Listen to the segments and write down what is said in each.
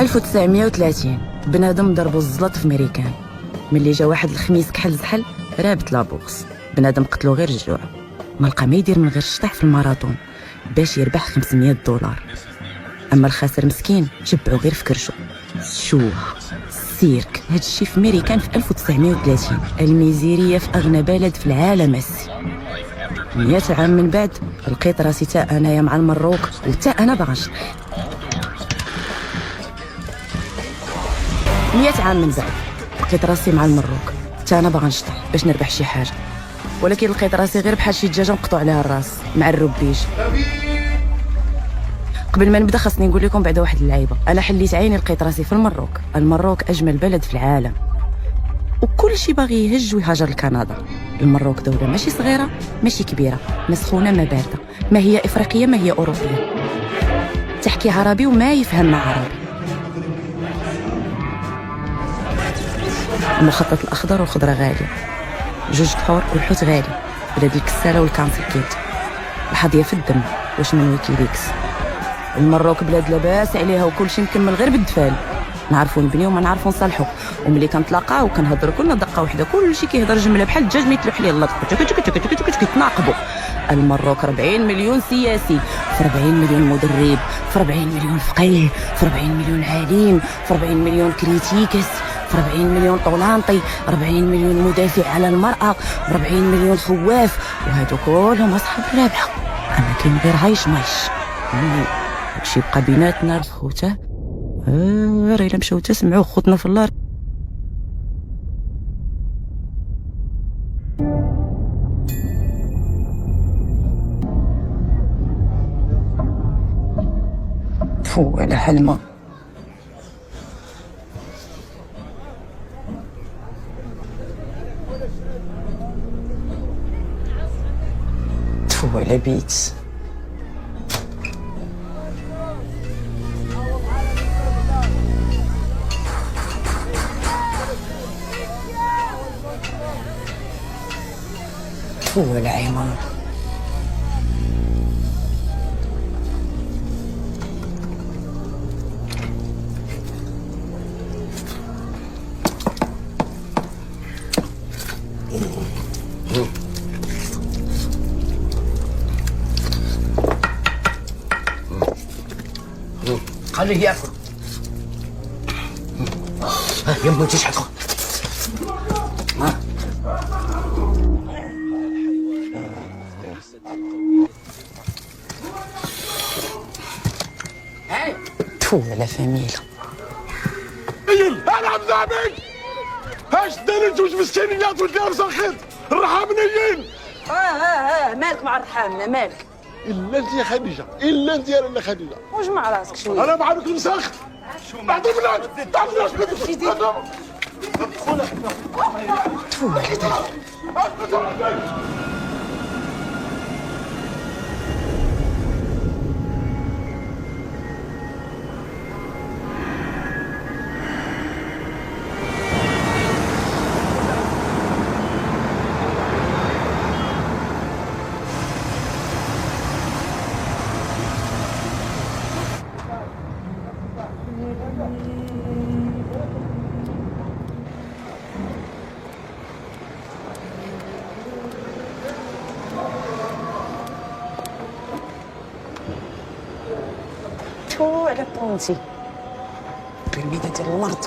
1930 بنادم ضربو الزلط في ميريكان. ملي جا واحد الخميس كحل زحل رابط لابورس. بنادم قتلو غير الجوع، ما لقى ما يدير من غير الشطح في الماراطون باش يربح $500. اما الخاسر مسكين جبعو غير في كرشو. شو السيرك هادشي في ميريكان في 1930، الميزيريه في اغنى بلد في العالم السي. 100 عام من بعد لقيت راسي تا انايا مع المروك وتا انا باغا نشطح. 100 عام من بعد لقيت راسي مع المروك تا انا باغا نشطح باش نربح شي حاجه، ولكن لقيت راسي غير بحال شي دجاجه نقطع عليها الراس مع الربيج. قبل ما نبدا خاصني نقول لكم بعدا واحد اللعيبه. انا حليت عيني لقيت راسي في المروك. المروك اجمل بلد في العالم، وكل شي باغي يهج ويهاجر لكندا. المروك دوله ماشي صغيره ماشي كبيره، ما سخونه ما بارده، ما هي افريقيه ما هي اوروبيه، تحكي عربي وما يفهم مع عربي. المخطط الاخضر والخضره غاليه، جوج بحور والحوت غالي، بلاد الكساله والكانسر كيت، الحظيه في الدم واش من ويكيليكس. المروك بلاد لاباس عليها وكلشي مكمل غير بالدفال، نعرفوا نبنيو وما نعرفوا نصلحوا، وملي كنتلاقاو وكنهضروا كلنا دقه واحده كلشي كيهضر جمله بحال الدجاج ما يتلوح ليه اللطف كيتناقبوا. المروك 40 مليون سياسي، في 40 مليون مدرب، في 40 مليون فقيه، في 40 مليون عالم، في 40 مليون كريتيكس، في 40 مليون طولانطي، 40 مليون مدافع على المرأة، 40 مليون خواف، وهادو كلهم أصحاب الرابحة. أنا كاين غير عايش مايش. هادشي بقى بيناتنا الخوته، غير إلا مشاو تسمعوا خوتنا في الله. فو على حلمة. تفو على بيت. تفو على عمار. خليه ياكل. يمه تشحطه. تفو على فاميلا. انا عم زعبك هاش دارت وش مسكينيات والدار خيط الرحام نيين. مالك مع الرحامنا مالك؟ الا انت يا خديجه، الا انت يا لاله خديجه. وجمع راسك شويه. انا بعرف نسخت بعد بلاد تعرف تفو على دري. تفو على بونتي بالميدة ديال المرض.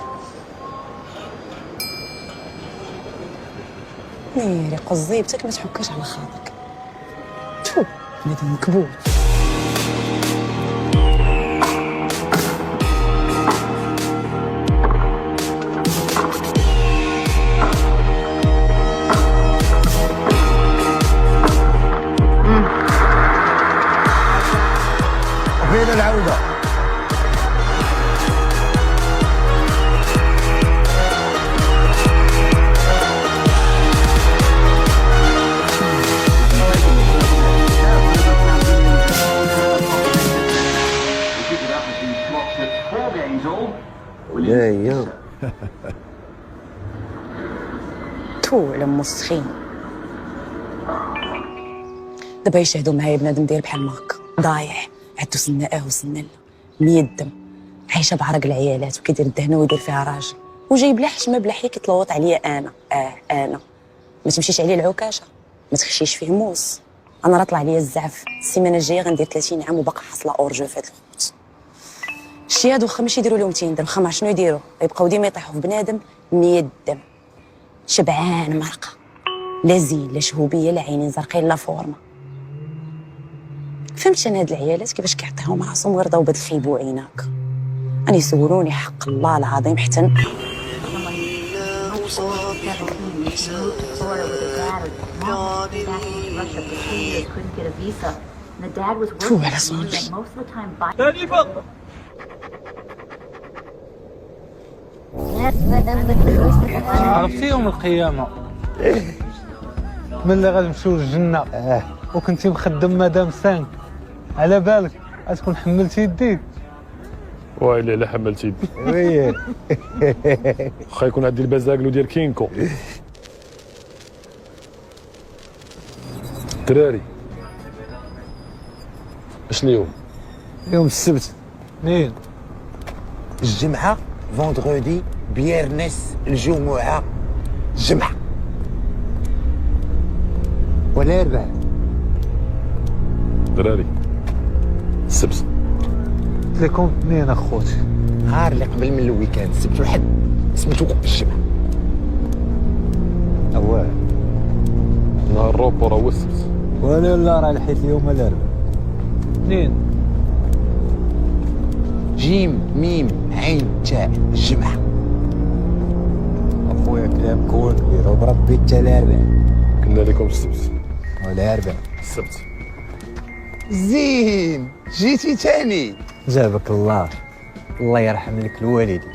نيري قزيبتك ما تحكاش على خاطرك. تفو بنادم مكبوت. فين العودة؟ لا هي تفو على مسخين. دابا يشهدوا معايا بنادم داير بحال ما هكا ضايع، عدو سناءه وسننا 100 دم، عايشه بعرق العيالات وكيدير الدهنه ويدير فيها راجل وجايب لا حشمه بلا حيه كيتلوط عليا انا. انا ما تمشيش عليه العكاشه، ما تخشيش فيه موس. انا راه طلع ليا الزعف السيمانه الجايه غندير 30 عام وباقا حاصله اورجو في هذا الوقت. الشي هادو واخا ماشي يديروا لهم تيندر، واخا ما شنو يديروا يبقاو ديما يطيحوا في بنادم 100 دم. شبعان مرقه، لا زين لا شهوبيه لا عينين زرقين لا فورمه. فهمتش انا هاد العيالات كيفاش كيعطيهم راسهم غير ضوبة الخيب وعيناك. أنا يسولوني حق الله العظيم حتى شوف على صوتي. عرفتي يوم القيامة ملي غنمشيو للجنة وكنتي مخدم مدام 5 على بالك غتكون حملتي يديك. ويلي لا حملت يدي وي واخا يكون عندي البازاكلو ديال كينكو. الدراري اش اليوم؟ يوم السبت، منين؟ الجمعة، فوندغودي، بيرنس، الجمعة، الجمعة ولا الأربعاء. دراري السبت. قلت لكم منين اخوتي؟ نهار اللي قبل من الويكاند، السبت والحد سميتو الجمعة. أواه نهار الروبو راه هو السبت. ولا راه لحيت اليوم الاربعاء. منين؟ جيم ميم عين تاء الجمعة. أخويا كلام كون كبير وبربي حتى الأربعاء قلنا لكم السبت. ولا أربعاء. السبت زين جيتي تاني. جابك الله، الله يرحم لك الوالدين.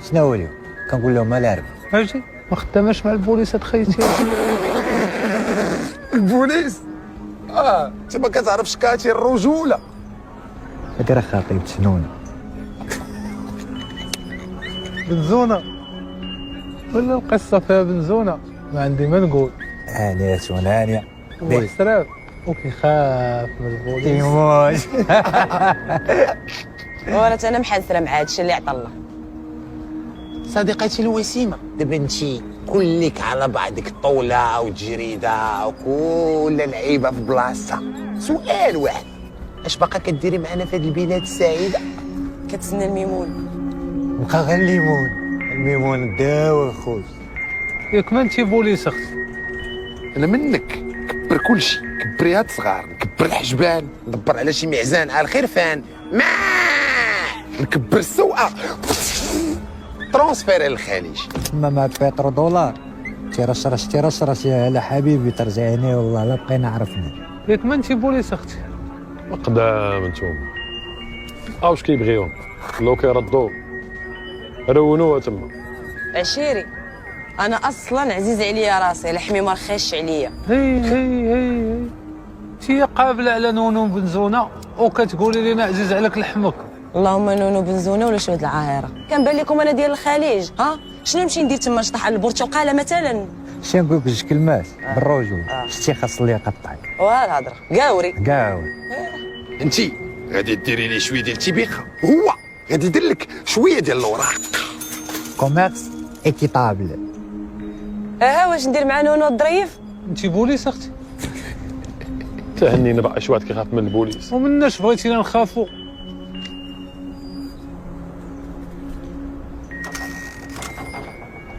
شنو هو اليوم؟ كنقول لهم الاربعاء. اجي ما خداماش مع البوليس تخيتي. البوليس؟ انت ما كتعرفش كاتي الرجولة. هاك راه خطيب سنونه. بنزونة ولا القصة فيها بنزونة؟ ما عندي ما نقول. هانية ونانية هو حسراب وكيخاف من البوليس. تيموش. ورات انا محنسره مع هادشي اللي عطا الله. صديقتي الوسيمة، دابا انتي كلك على بعضك طولة وتجريدة وكل لعيبة في بلاصتها. سؤال واحد، اش باقا كديري معنا في هذه البلاد السعيدة؟ كتسنى الميمون. بقى غير الليمون، الميمون داوى خوت. ياك ما انتي بوليس اختي. انا منك كبر كلشي، كبري هاد الصغار، نكبر الحجبان، ندبر على شي معزان على الخرفان، ما نكبر السوقة، ترونسفيري للخليج. اما مع بيترو دولار تيرشرش على حبيبي ترجعيني والله لا بقينا عرفنا. ياك ما انتي بوليس اختي. قدام انتوما واش كيبغيهم لو كيردوا رونوها تما. عشيري انا اصلا عزيز عليا راسي، لحمي ما رخيش عليا. هي انتي قابله على نونو بنزونه وكتقولي لنا عزيز عليك لحمك. اللهم نونو بنزونه ولا شهد العاهره. كان بان لكم انا ديال الخليج. شنو نمشي ندير تما نشطح على البرتقاله مثلا؟ شنو نقول لك جوج كلمات بالرجل. شتي خاص اللي يقطعك وهالهضره قاوري كاع. انتي غادي ديري لي شويه ديال التبيخه، هو غادي يدير لك شويه ديال الاوراق. كوميرس ايكيتابل. واش ندير مع نونو الظريف؟ انتي بوليس اختي. تهنينا بقى شي واحد كيخاف من البوليس. ومناش بغيتينا نخافوا.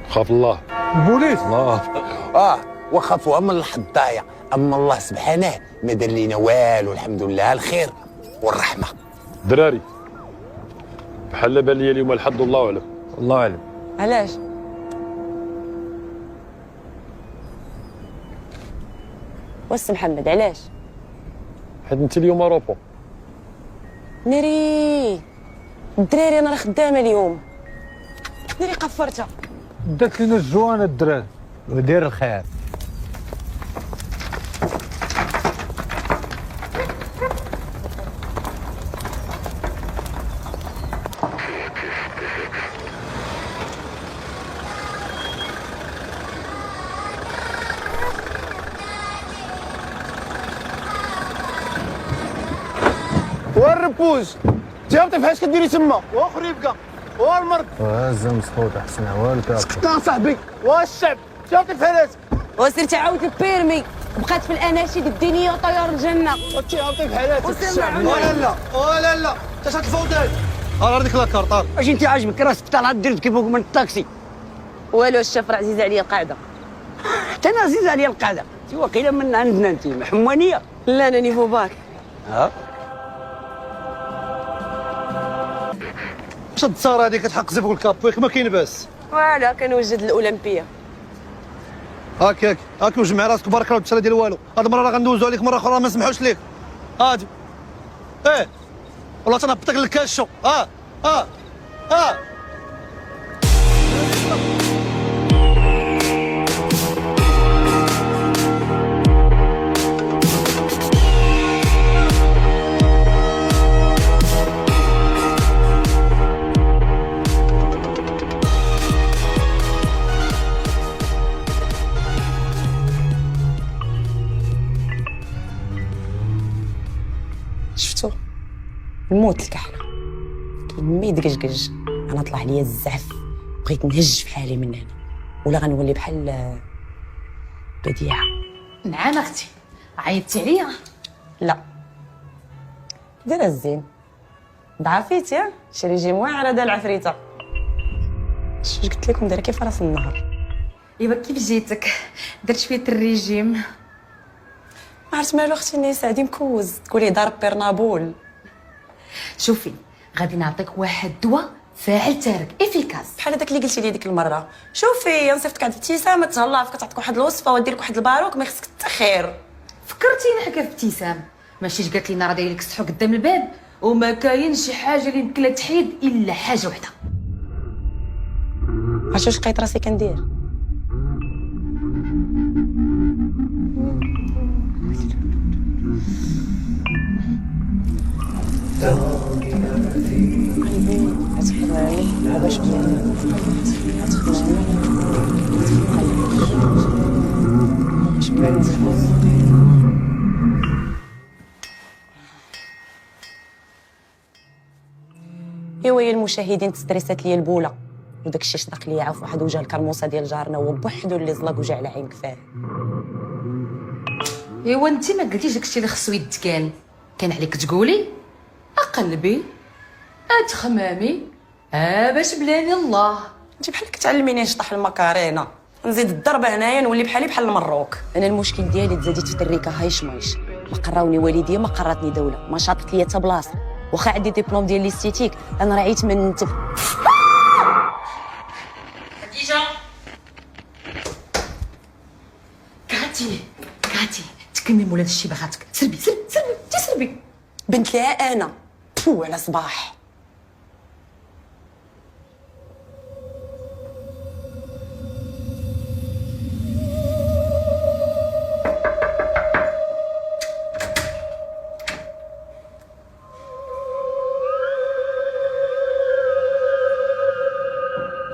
خاف الله. البوليس الله وخافوا من الحظايا، اما الله سبحانه ما دار لينا والو، الحمد لله الخير والرحمه. دراري بحال بان لي اليوم الحظ والله اعلم. الله اعلم. علاش؟ واس محمد علاش؟ حيت انت اليوم روبو. ناري الدراري انا راه خدامه اليوم. ناري قفرتها. دات لينا الجوانه الدراري. ودير الخير. والربوش جاوبتي فاش كديري تما واخر يبقى والمرض وهزم مسخوط احسن والكا سكتنا صاحبي والشعب جاوبتي فهلات وسير تعاود البيرمي بقات في الاناشيد الدينيه وطيار الجنه. جاوبتي فهلات ولا لا ولا لا انت الفوضى هذيك لاكارطار اش انت عاجبك راسك طالعه دير كيفوق من الطاكسي. والو الشفره عزيزه عليا القاعده. حتى انا عزيز عليا القعده. انت واقيلا من عندنا انت محمانيه. لا انا نيفو باك. واش هاد التصاره هذيك كتحقزي فوق الكابويك ما كاين باس. فوالا كنوجد الاولمبيه. هاك وجمع راسك بارك الله بالتسالى ديال والو. هاد المره راه غندوزو عليك مره اخرى ما نسمحوش ليك. هادي والله تنهبطك للكاشو. شفتو الموت الكحله كيما يدقجقج. انا طلع ليا الزعف بغيت نهج في حالي من هنا ولا غنولي بحال بديعه. نعم اختي عيطتي عليا. لا دير الزين ضعفيتي شي ريجيم واعر هذا العفريته. شوش قلت لكم دايره كيف راس النهر. ايوا كيف جيتك درت شويه الريجيم. ما عرفت مالو اختي الناس عادي مكوز تقولي ضرب بيرنابول. شوفي غادي نعطيك واحد الدواء فاعل تارك افيكاس بحال هذاك اللي قلتي لي ديك المره. شوفي نصيفطك عند ابتسام تهلا فيك تعطيك واحد الوصفه ودير لك واحد الباروك ما يخصك حتى خير. فكرتيني هكا في ابتسام ماشيش قالت لينا راه داير لك السحو قدام الباب وما كاينش شي حاجه اللي يمكن لها تحيد الا حاجه وحده. عرفتي واش لقيت راسي كندير؟ ايوا يا المشاهدين تستريسات ليا البوله وداك الشيء شدق ليا عاف واحد وجه الكرموسه ديال جارنا هو بوحدو اللي زلق وجع على عين كفاه. ايوا انت ما قلتيش داكشي اللي خصو يتقال كان عليك تقولي اقلبي اتخمامي باش بلاني الله. انت بحال كتعلميني نشطح المكارينا نزيد الضربه هنايا نولي بحال المروك. انا المشكل ديالي تزاديت في التريكه هايش مايش. ما قراوني والديا ما قراتني دوله ما شاطت ليا حتى بلاصه واخا عندي ديبلوم ديال ليستيتيك انا رعيت من نتف. خديجه كاتي تكلمي مولات الشي بغاتك سربي تسربي بنت لها انا فو على صباح.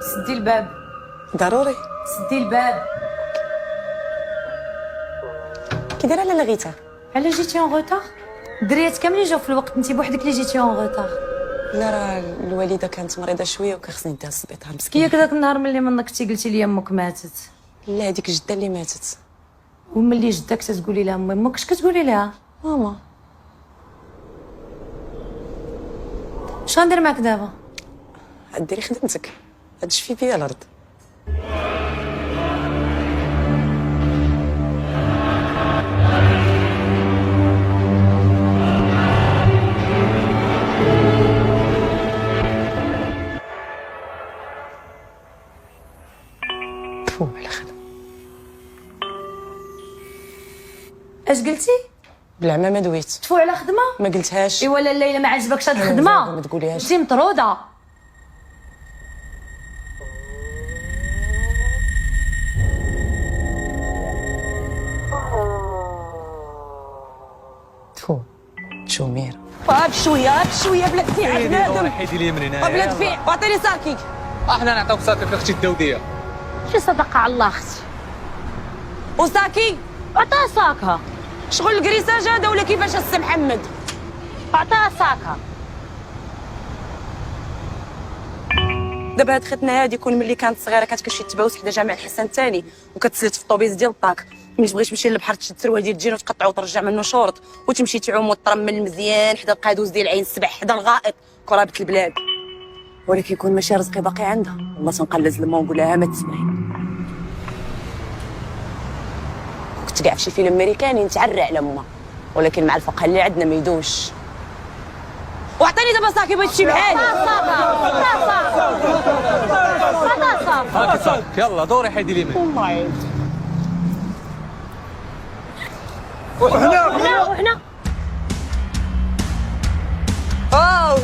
سدي الباب ضروري سدي الباب. كي دايره لاله غيتا؟ على جيتي اون روتار؟ الدريات كاملين جاو في الوقت انت بوحدك اللي جيتي اون روتار. لا راه الوالده كانت مريضه شويه وكخصني نديها للسبيطار مسكينه. ياك داك النهار ملي منك كنتي قلتي لي امك ماتت. لا هذيك جده اللي ماتت. وملي جدك تتقولي لها امك اش كتقولي لها؟ ماما اش غندير معاك دابا؟ ديري خدمتك هتشفي بيا الارض. فو على خدمة. اش قلتي؟ بالعمى ما دويت. تفو على خدمه؟ ما قلتهاش. ايوا لا الليله ما عجبكش هاد زعما الخدمه ما تقوليهاش. انت مطروده. تفو شومير. بشويه بلا دفيع بنادم. حيدي لي من هنا بلا دفيع عطيني ساكي. احنا نعطيوك ساكك اختي الدوديه. شي صدقه على الله اختي. وساكي عطاها ساكها. شغل الكريساج هذا ولا كيفاش السي محمد؟ عطاها ساكها. دابا هاد ختنا هادي كون ملي كانت صغيره كانت كتمشي تباوس حدا جامع الحسن الثاني وكتسلت في الطوبيس ديال الطاك، ملي تبغي تمشي للبحر تشد السروال ديال الجين وتقطع وترجع منه شورت وتمشي تعوم وترمل مزيان حدا القادوس ديال العين السبع حدا الغائط كرابه البلاد. ولكن يكون ماشي رزقي باقي عندها، والله تنقلز لما ونقول لها ما تسمعي. كنت كاع في شي فيلم امريكاني نتعرى على امها، ولكن مع الفقه اللي عندنا ما يدوش. وعطيني دابا صاحبي بغيت شي بحالي. هاكي صافي يلا دوري حيدي اليمين. وحنا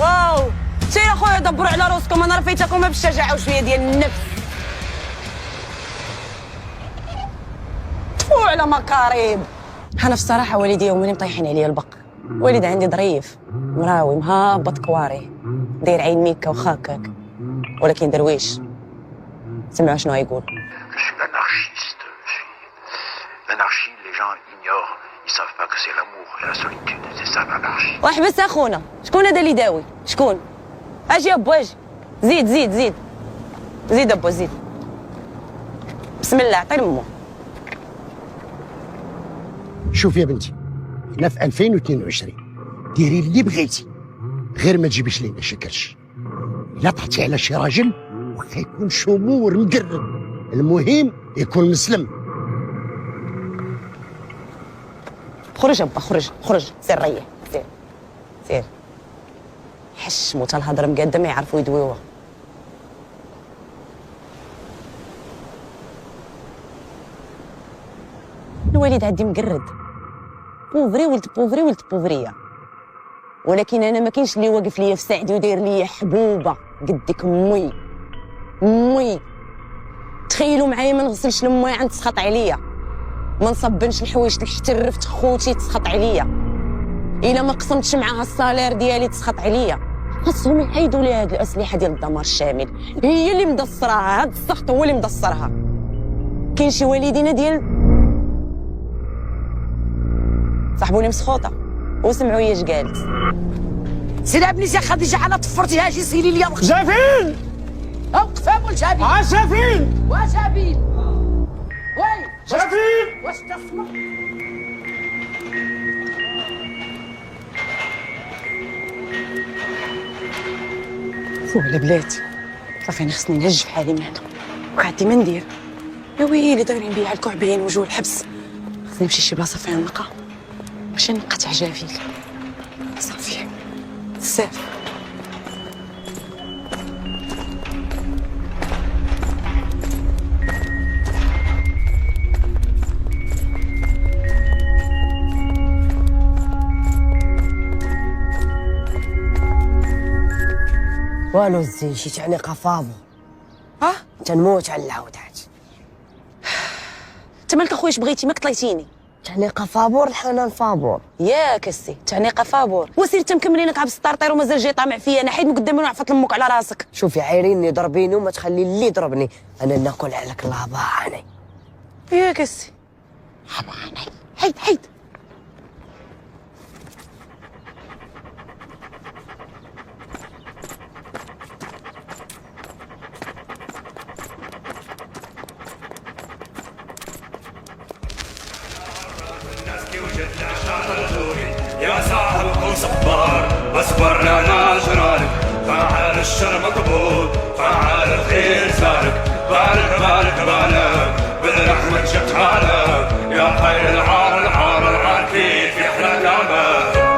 واو سير اخويا دبروا على راسكم، انا رفيتكم بالشجاعه وشويه ديال النفس. تفوا على مكاريب. انا في الصراحه والدي يومين مطيحين عليا البق. والد عندي ظريف مراوي مهابط كواري داير عين ميكا وخاكاك، ولكن درويش. سمعوا شنو يقول. Je suis l'anarchiste. L'anarchie, les gens ignorent. Ils savent pas que c'est l'amour et la solitude. C'est ça l'anarchie. واحبس اخونا، شكون هذا اللي داوي؟ شكون؟ اجي ابو اجي. زيد زيد زيد زيد ابو زيد. بسم الله عطي لامو. شوف يا بنتي، احنا في 2022 ديري اللي بغيتي، غير ما تجيبيش لينا شي كرش. الا طحتي على شي راجل واخا يكون شمور مقرب، المهم يكون مسلم. خرج ابا خرج خرج، سير ريح سير سير. حشمو تا الهضره مقاده ما يعرفوا يدويوها. الوالد عندي مقرد، بوفري ولد بوفري ولد بوفريه، ولكن انا ما كاينش اللي واقف ليا في ساعدي وداير ليا حبوبه قدك امي. امي تخيلوا معايا ما نغسلش الماء عند تسخط عليا، ما نصبنش الحوايج تحت رفت خوتي تسخط عليا، الا ما قسمتش معاها الصالير ديالي تسخط عليا. خاصهم يحيدوا لي هاد الاسلحه ديال الدمار الشامل، هي اللي مدصراها، هاد السخط هو اللي مدصرها. كاين شي والدينا ديال صاحبوني مسخوطه وسمعوا هي اش قالت. سيدي ابني يا خديجه على طفرتي هاجي سيلي لي جافين اوقف ابو الجابين. جافين وجابين وي جافين واش تسمع؟ فوق البلاد صافي انا خصني نهج في حالي من هنا، وعندي ما ندير. يا ويلي دايرين بيا الكعبين وجو الحبس، خصني نمشي شي بلاصه فيها نلقى باش نبقى تعجافيل. صافي بزاف. والو الزين شي تعنيقه فابو. ها تنموت على العودات. انت مالك اخويا اش بغيتي ما كطليتيني؟ تعنيقه فابور الحنان فابور. ياك السي تعنيقه فابور. وسير انت مكملينك عبس الطرطير ومازال جاي طامع فيا انا، حيد من قدامي وعفط لمك على راسك. شوفي عايريني ضربيني وما تخلي اللي يضربني، انا ناكل عليك لاباني. ياك السي لاباني. حيد حيد. يا صاحب صبار اصبر لا نجرالك، فعال الشر مقبول فعال الخير سالك، بالك بالك بالك بالرحمة جبت حالك، يا خير العار العار العار كيف يحلى كلامك.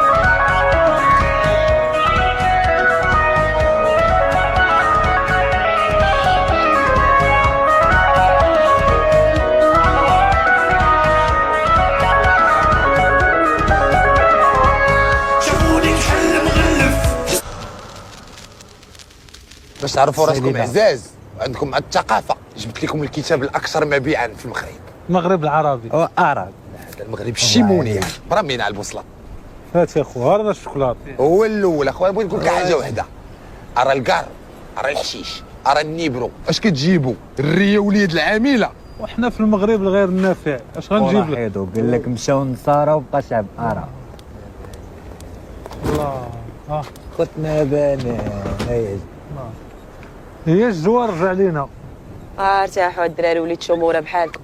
باش تعرفوا راسكم عزاز وعندكم الثقافه، جبت لكم الكتاب الاكثر مبيعا في المغرب. المغرب العربي عرب. هذا المغرب الشيموني يعني برمينا على البوصله. هات يا خويا هذا الشوكولاط. هو الاول اخويا، بغيت نقول لك حاجه وحده، ارى الكار ارى الحشيش ارى النيبرو، اش كتجيبوا؟ الريه وليد العامله. وحنا في المغرب الغير النافع، اش غنجيب لك؟ قال لك مشاو النصارى وبقى شعب عرب. الله ختنا بنات. هي الجوار رجع لينا. ارتاحوا الدراري وليت شموره بحالكم.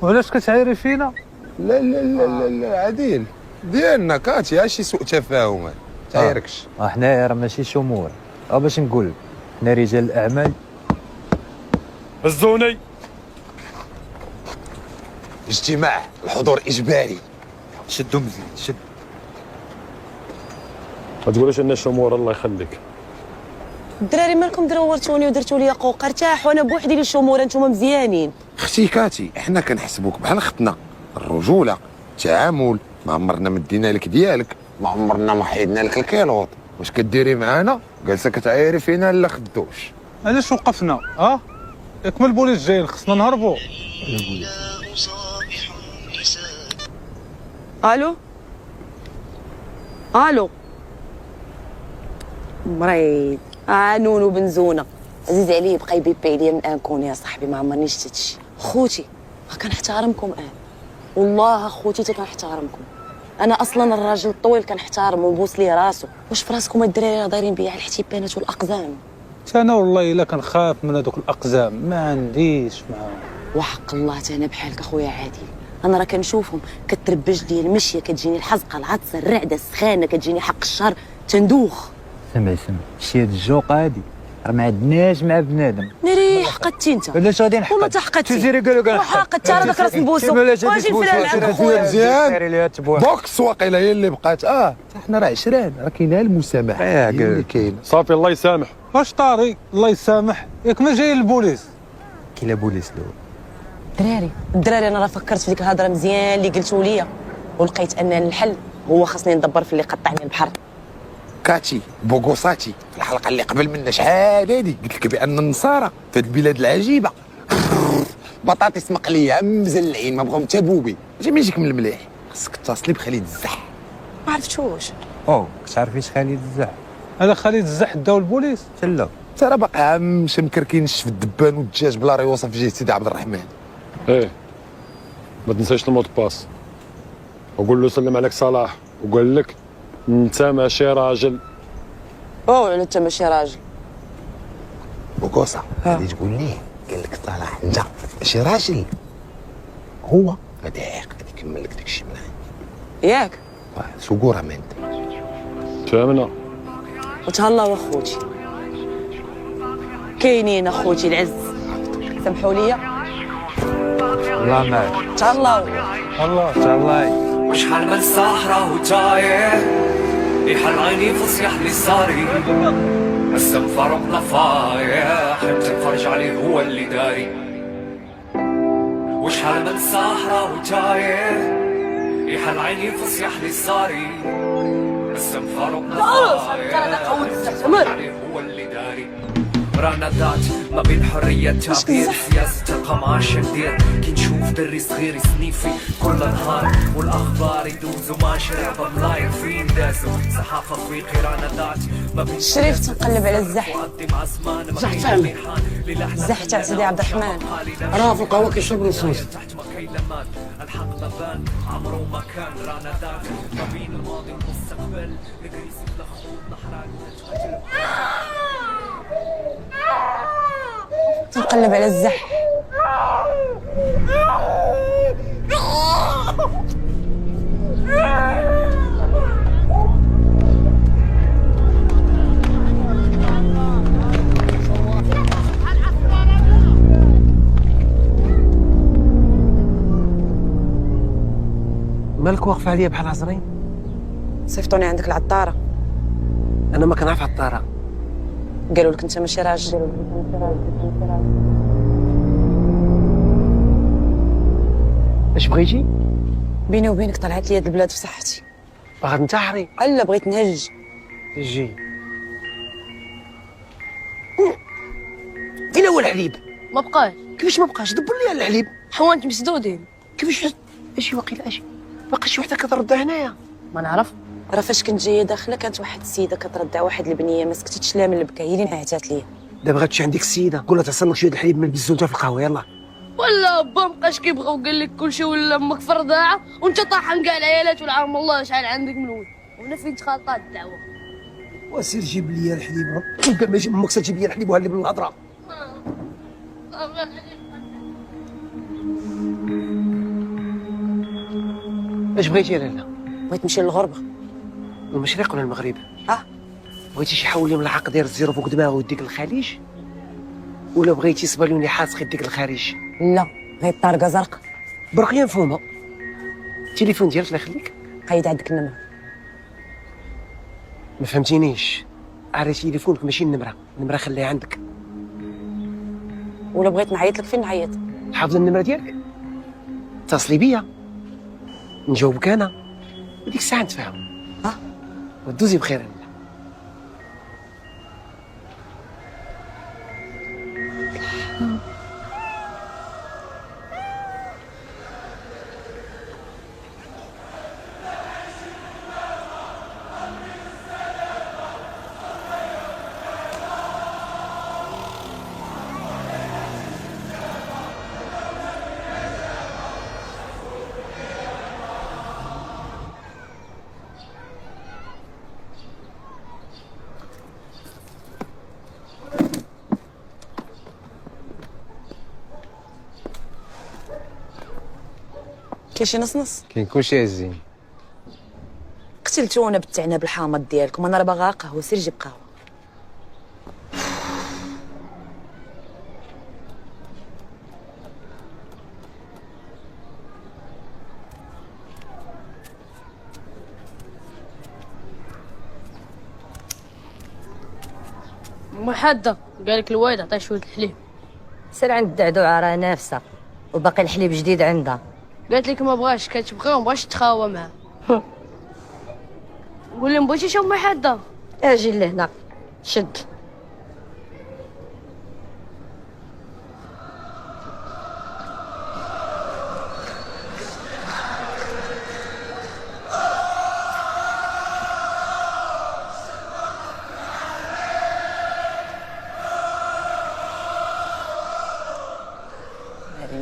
وعلاش كتعايري فينا؟ لا لا لا لا, لا عديل ديالنا كاتي شي سوء تفاهم تعيركش. حنايا راه ماشي شمور، باش نقول لك حنا رجال الاعمال. الزوني اجتماع الحضور اجباري. شدوا مزيان شد. ما تقولش ان الشمور الله يخليك. الدراري مالكم درورتوني ودرتوا لي قوق؟ ارتاحوا انا بوحدي لي شموره، نتوما مزيانين. اختي كاتي احنا كنحسبوك بحال اختنا، الرجوله التعامل، ما عمرنا مدينا لك ديالك، ما عمرنا ما حيدنا لك الكيلوط. واش كديري معانا؟ جالسه كتعايري فينا لا خدوش. علاش وقفنا؟ ياك من البوليس جايين خصنا نهربوا. الو الو مريض. نونو بنزونه عزيز عليه بقى يبيبي عليا من انكون يا صاحبي، ما عمرني شفت هادشي. خوتي كنحترمكم والله خوتي تا كنحترمكم. انا اصلا الراجل الطويل كنحترمو ونبوس ليه راسو. واش في راسكم الدراري راه دايرين بيا على الحتيبانات والاقزام؟ انا والله الا كنخاف من هذوك الاقزام، ما عنديش معاهم. وحق الله تا انا بحالك اخويا عادل، انا راه كنشوفهم كتربج لي المشيه، كتجيني الحزقه العطسه الرعده السخانه، كتجيني حق الشهر تندوخ. سمع شي هاد الجوقه هادي راه ما عندناش مع بنادم. ناري حقدتي انت ولا غادي نحقد؟ وما تحقدتي تزيري قالوا كنحقد. وحقدت راه داك راس نبوسو واجي نفرع معاك اخويا. مزيان بوكس واقيلا هي اللي بقات. حنا راه عشران، راه كاينه المسامحه هي اللي كاينه. صافي الله يسامح. واش طاري الله يسامح ياك ما جاي البوليس؟ كي لا بوليس لو الدراري انا راه فكرت في ديك الهضره مزيان اللي قلتوا لي، ولقيت ان الحل هو خاصني ندبر في اللي قطعني البحر. كاتي بوغوساتي في الحلقه اللي قبل منا شحال هادي قلت لك بان النصارى في هاد البلاد العجيبه بطاطس مقليه مزلعين ما بغاو متبوبين. ما يجيك من المليح، خاصك تتصلي بخالد الزح. ما عرفتوش. كتعرفيش خالد الزح؟ هذا خالد الزح داو البوليس. لا انت راه باقي مشى مكركينش في الدبان والدجاج بلا ريوصه في جهه سيدي عبد الرحمن. ما تنساش الموت باس، وقول له سلم عليك صلاح وقال لك انت ماشي راجل. على انت ماشي راجل. بوغوسا غادي تقول ليه قال لك صلاح انت ماشي راجل، هو غادي يكمل لك داكشي معاه ياك سوقوره ما انت فهمنا. وتهلاو اخوتي كاينين اخوتي العز، سمحوا لي. الله معك. تهلاو الله وشحال من صحراء وتايه يحل عيني في صياح لي صاري، السم فاروق لفايح حتى نفرج عليه هو اللي داري. وشحال من صحراء وتايه يحل عيني في صياح لي صاري، السم فاروق لفايح عليه هو اللي داري. رانا ذات ما بين حرية التعبير سياسة القماش ندير كي نشوف دري صغير يسنيفي كل نهار والاخبار يدوزوا ما شرع بملاير فين دازوا صحافة افريقي. رانا ذات ما بين شريف تنقلب على الزح. زح فهمي الزح تاع سيدي عبد الرحمن راه في القهوه كيشرب نصوص. تحت مكيلمان الحق مبان عمره ما كان. رانا ذات ما بين الماضي والمستقبل نقريس لخوض نحرق نتقتل. تنقلب على الزح. مالك واقفه عليا بحال عزرين؟ صيفطوني عندك العطاره. انا ما كنعرف عطاره. قالوا لك انت ماشي راجل. اش بغيتي؟ بيني وبينك طلعت لي هاد البلاد في صحتي. باغا تنتحري؟ الا بغيت نهج. جي فين هو الحليب؟ ما بقاش. كيفاش ما بقاش؟ دبر لي الحليب. حوانت مسدودين. كيفاش اش واقيلا اش باقي شي وحده كترد هنايا؟ ما نعرف. راه فاش كنت جايه داخله كانت واحد السيده كتردع واحد البنيه ما سكتتش لا من البكا، هي اللي نعتات ليا. دابا غتمشي عندك السيده قول لها تعصر لك شويه الحليب من البزونته في القهوه. يلا ولا با مبقاش كيبغى وقال لك كلشي ولا امك في الرضاعه وانت طاحن كاع العيالات والعام الله شحال عندك من ولد. وهنا فين تخلطات الدعوه. وسير جيب لي الحليب. يمكن ما يجي امك تجيب لي الحليب وهلب الهضره. اش بغيتي يا لاله؟ بغيت نمشي للغربه. المشرق ولا المغرب؟ اه بغيتي شي حولي ملعق داير الزيرو فوق دماغه وديك الخليج، ولا بغيتي صبالوني حاسق يديك الخارج؟ لا غير طارقه زرق. برقيه مفهومه. التليفون ديالك الله يخليك. قيد عندك النمره. ما فهمتينيش. عري تليفونك ماشي النمره خليها عندك. ولا بغيت نعيط لك فين نعيط؟ حافظ النمره ديالك؟ اتصلي بيا نجاوبك انا وديك الساعه نتفاهم. ها ودوزي بخير. كاين شي نص كاين كلشي يا زين. قتلتونا بالتعناب الحامض ديالكم. انا راه باغا قهوه. سير جيب قهوه. محدة قالك الوالد عطيه شوية الحليب. سير عند الدعدوعة راه نافسة وباقي الحليب جديد عندها. قالت لك ما بغاش، كتبغي وما بغاش تخاوى معاه. قول لي ما بغيتيش ام محدة. اجي لهنا شد.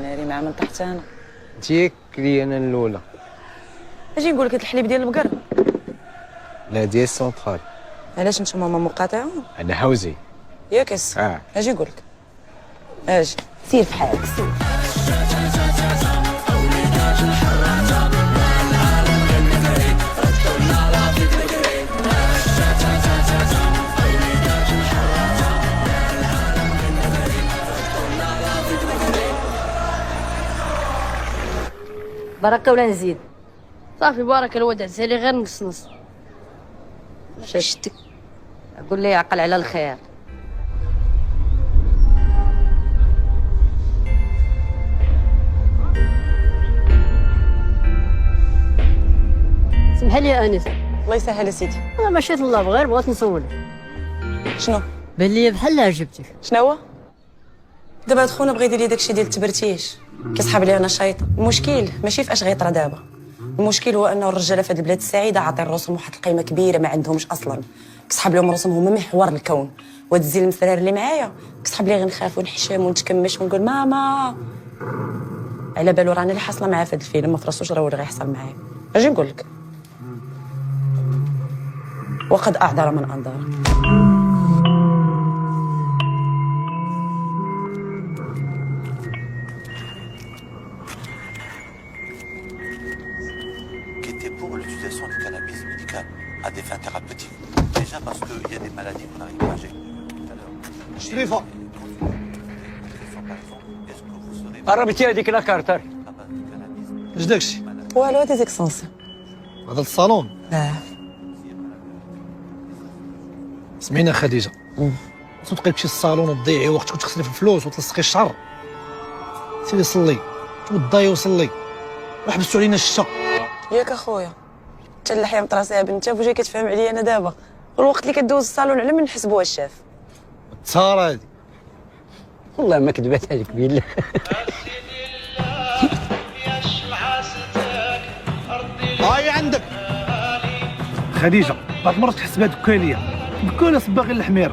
ناري مع من تحت انا. انتي كلي انا الاولى. اجي نقول لك هاد الحليب ديال البقر. لا ديال السونطرال. علاش نتوما ما مقاطعون؟ انا حوزي. ياك اجي نقول لك. اجي سير في حالك سير. بركة ولا نزيد؟ صافي بارك الواد عزالي غير نص. شتك. قول لي عقل على الخير. سمح لي يا انس. الله يسهل سيدي. انا مشيت الله غير بغيت نسولك. شنو؟ بان لي بحال عجبتك. شنو؟ دابا هاد خونا بغى يدير لي داكشي ديال التبرتيش. كيصحاب لي انا شايطه. المشكل ماشي في اش غيطرا دابا. المشكل هو انه الرجاله في هاد البلاد السعيده عاطين راسهم واحد القيمه كبيره ما عندهمش اصلا. كيصحاب لهم راسهم هما محور الكون. وهاد الزين المفرار اللي معايا كيصحاب لي غنخاف ونحشم ونتكمش ونقول ماما. على بالو راني اللي حاصله معاه في هاد الفيلم ما فراسوش راه هو اللي غيحصل معايا. اجي نقول لك. وقد اعذر من انذر. Pour l'utilisation du cannabis médical à des fins thérapeutiques. Déjà parce qu'il y a des maladies qu'on n'arrive pas à gérer. شريفة قربتي هذيك لاكارتر. اش داكشي؟ والو هادي زيكسونسي. هذا الصالون. سمعينا خديجة. تبقي تمشي للصالون وتضيعي وقتك وتخسري في الفلوس وتلصقي الشعر. سيري صلي توضاي وصلي. وحبستوا علينا الشتا. ياك اخويا حتى اللحيه مطراسيها بنتها وجاي كتفهم عليا انا دابا والوقت اللي كدوز الصالون على من نحسبوها الشاف. التسارة هادي. والله ما كذبت عليك بالله. هاي عندك خديجة. بعض المرات تحس بها دكالية. دكالة صباغين الحمير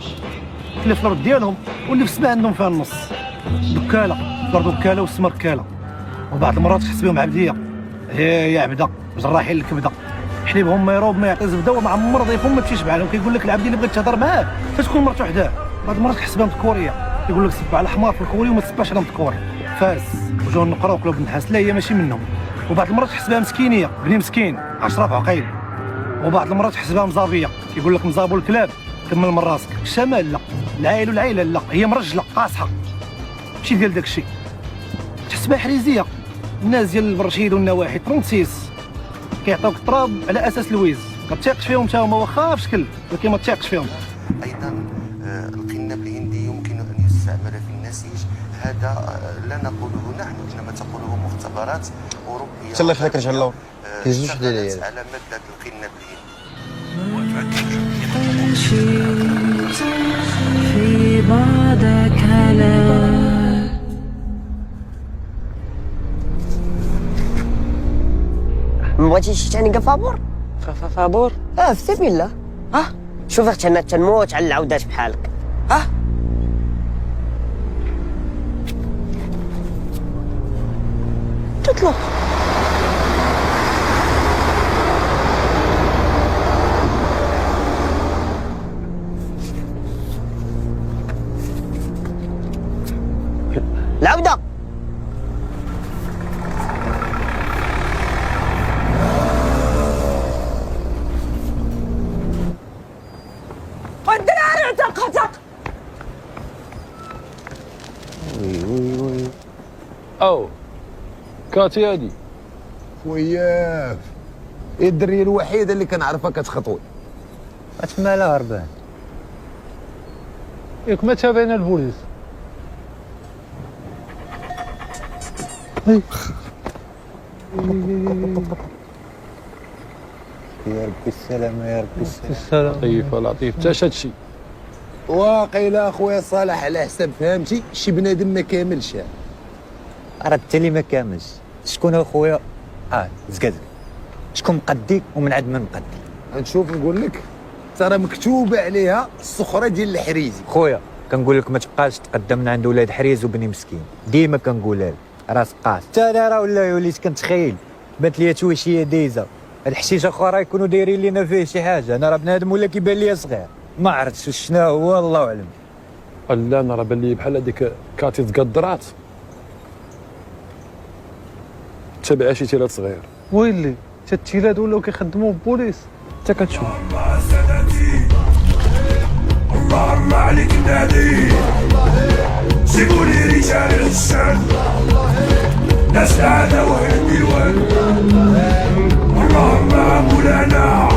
اللي في الارض ديالهم واللي في السماء عندهم فيها النص. دكالة الارض دكالة والسما ركالة. وبعض المرات تحس بهم عبدية. هي عبدة جراحين الكبدة حليبهم ما يروب ما يعطي زبده ومع عمر ضيفهم ما تمشيش بحالهم. كيقول لك العبد اللي بغيت تهضر معاه فتكون مرته وحداه. بعض المرات كيحسبها مذكوريه، يقول لك صب على الحمار في الكوري وما تصباش على مذكور. فارس وجوه النقره وكلوب النحاس، لا هي ماشي منهم. وبعض المرات تحسبها مسكينيه، بني مسكين 10 في عقيل. وبعض المرات تحسبها مزابيه، يقول لك مزابو الكلاب كمل من راسك. الشمال لا، العائل والعائله لا، هي مرجله قاصحه ماشي ديال داك الشيء. تحسبها حريزيه، الناس ديال البرشيد والنواحي ترونسيس كيعطيوك التراب على اساس الويز، ما تثيقش فيهم حتى هما واخا في شكل، ولكن ما تثيقش فيهم. ايضا القنب الهندي يمكن ان يستعمل في النسيج، هذا لا نقوله نحن انما تقوله مختبرات اوروبيه. تسلى في ذاك الجلو كيزوج ديالي على ماده القنب الهندي. في بعض كلام. ما بغيتيش ثاني كفابور؟ فابور في سبيل الله. شوف انا تنموت على العودات بحالك. تطلق العودة. والدراري اعتقتك. او كاتي هادي وياك هي الدريه الوحيده اللي كنعرفها كتخطوي. تما لا هربان ياك ما تابعنا البوليس. يا ربي السلامة يا ربي السلام. لطيف لطيف حتى هادشي واقيلا اخويا صالح على حساب فهمتي شي بنادم ما كاملش. راه انت اللي ما كاملش. شكون اخويا؟ زكازك شكون مقدي ومن عند من مقدي. نشوف نقول لك ترى مكتوبه عليها السخره ديال الحريزي. خويا كنقول لك ما تبقاش تقدم من عند ولاد حريز وبني مسكين، ديما كنقولها لك راس قاص. حتى انا راه ولا وليت كنتخيل بانت ليا تويشيه دايزه الحشيش اخرى يكونوا دايرين لينا فيه شي حاجه. انا راه بنادم ولا كيبان ليا صغير ما عرفتش شنو هو الله اعلم. لا انا راه بان لي بحال هذيك كاتي تقدرات تبع شي تيلات صغير. ويلي حتى التيلات ولاو كيخدموا بالبوليس حتى كتشوف. اللهم عليك نادي جيبوا لي رجال الشعب ناس العادة وهي الديوان. اللهم مولانا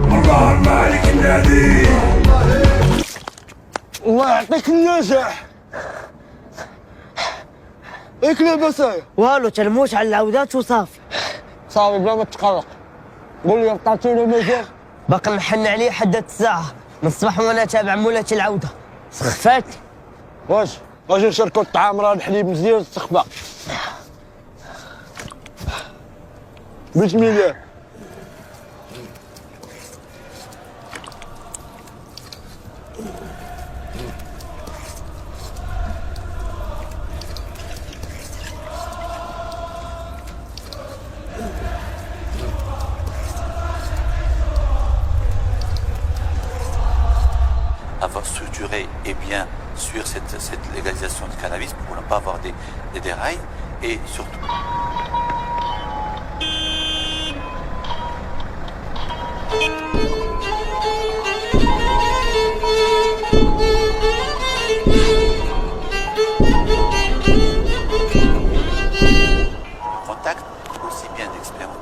اللهم عليك النادي. الله يعطيك النجاح. ايك لاباسايا؟ والو تنموت على العودات وصافي. صافي بلا ما تقلق. قول لي بطاطين ومزيغ باقي محن عليه حدات الساعة من الصباح وانا تابع مولاتي العودة. سخفات واش اجي نشركوا الطعام راه الحليب مزيان استخبى. بسم الله. Avoir structuré et bien sur cette légalisation du cannabis pour ne pas avoir des dérailles et surtout. Contact aussi bien d'expérience.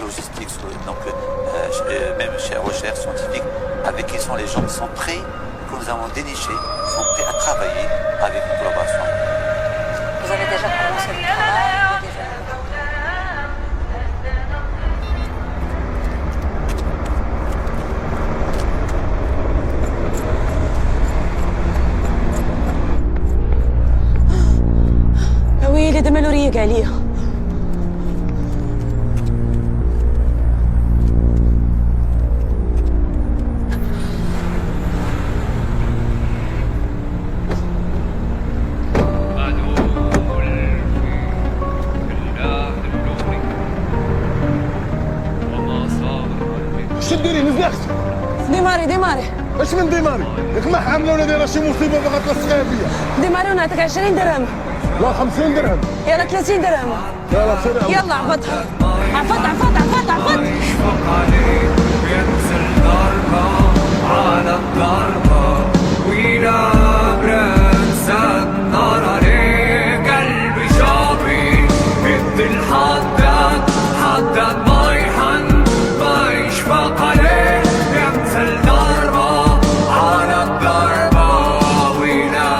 Logistique, donc même chez recherche scientifique, avec qui sont les gens qui sont prêts, que nous avons dénichés, sont prêts à travailler avec une collaboration. Vous avez déjà commencé le travail? يا ويلي ده ماله ريق عليا. ديماري اش من ديماري؟ ياك ما حامله ولا دايره شي مصيبه باغا تلصقها بيا. ديماري ونعطيك 20 درهم. لا 50 درهم. يلا 30 درهم. يلا سير. يلا عفط عفط عفط عفط عفط. ينزل ضربة على الضربة ويلا برنسات نار عليه قلبي شابي بدي الحداد حداد ما يحن ما يشفق عليه ينزل ضربة على الضربة ويلا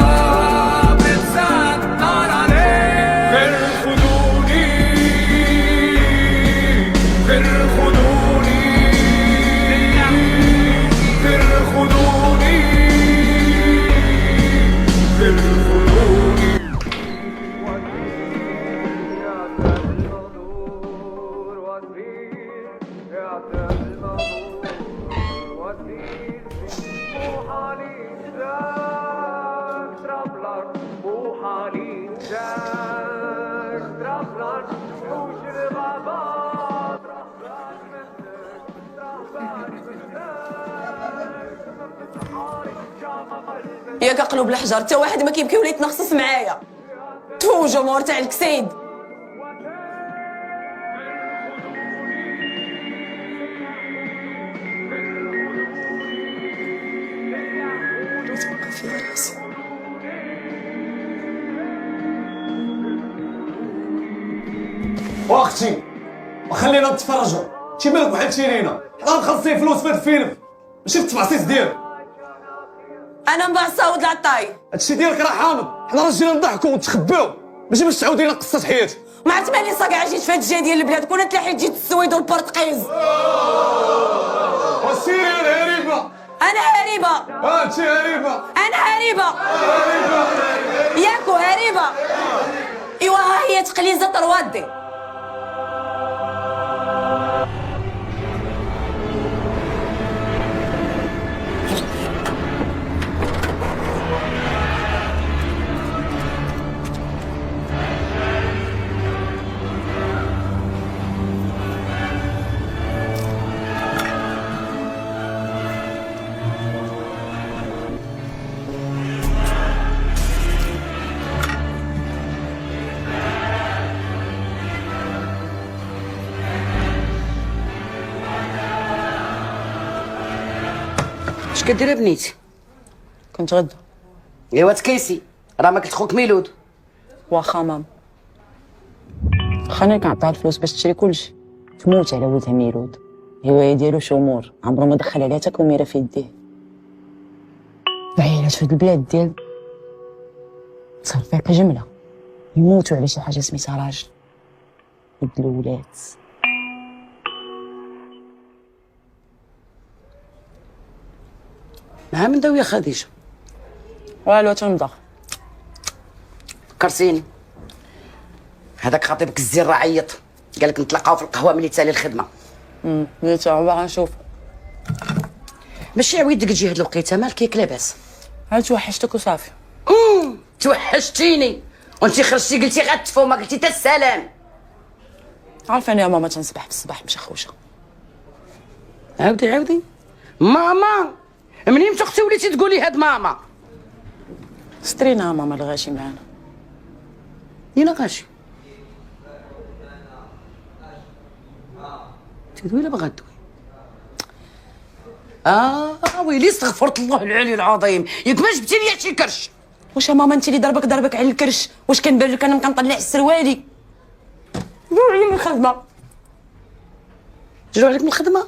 برنسات نار عليه غير خدوني غير خدوني غير خدوني غير خدوني ياك قلوب الحجر حتى واحد ما كيبكي ولا يتنخصص معايا. تو جمهور تاع الكسيد. واختي وخلينا نتفرجوا. شي مالك وحدتي لينا؟ حنا مخلصين فلوس في هذا الفيلم ماشي في التفاصيل ديالك. انا مبعصاود العطاي. هادشي ديالك راه حامض. حنا راه جينا نضحكوا ونتخباو ماشي باش تعاودي لنا قصه حياتك. ما عرفت مالي صاكع جيت في هاد الجهه ديال البلاد كون تلاحيت جيت السويد والبرتقيز. وسيري انا هريبه. انا هريبه. انت هريبه. انا هريبه. ياكو هريبه. ايوا ها هي تقليزه طروادي. اش كدير بنيتي؟ كنت غدا. ايوا تكيسي راه ما قلت خوك ميلود. واخا مام. خاني كنعطيها الفلوس باش تشري كلشي. تموت على ولدها ميلود. هوايه ديالو شمور عمرو ما دخل عليها حتى كوميره في يديه. بعيرات في هاد البلاد ديال تصرفيقه جمله يموتوا على شي حاجه سميتها راجل. ود الولاد. مع من داويه خديجه؟ والو تنضغ. فكرتيني هذاك خطيبك الزين راه عيط قال لك نتلاقاو في القهوه ملي تسالي الخدمه. بغيت باغا نشوف. ماشي عويدك تجي هاد الوقيته مالك ياك لاباس؟ هل توحشتك وصافي. توحشتيني وانتي خرجتي قلتي غتفو ما قلتي تا السلام. عارفه انا يا ماما تنصبح بالصباح مشخوشه. عاودي ماما منين اختي وليتي تقولي هاد ماما؟ سترينا ماما الغاشي معانا. لينا غاشي تدوي لا باغا تدوي. ويلي استغفرت الله العلي العظيم ياك ما جبتي لي شي كرش. واش يا ماما انت اللي ضربك على الكرش؟ واش كنبان لك انا كنطلع السروالي؟ جوعي من الخدمه. جرو عليك من الخدمه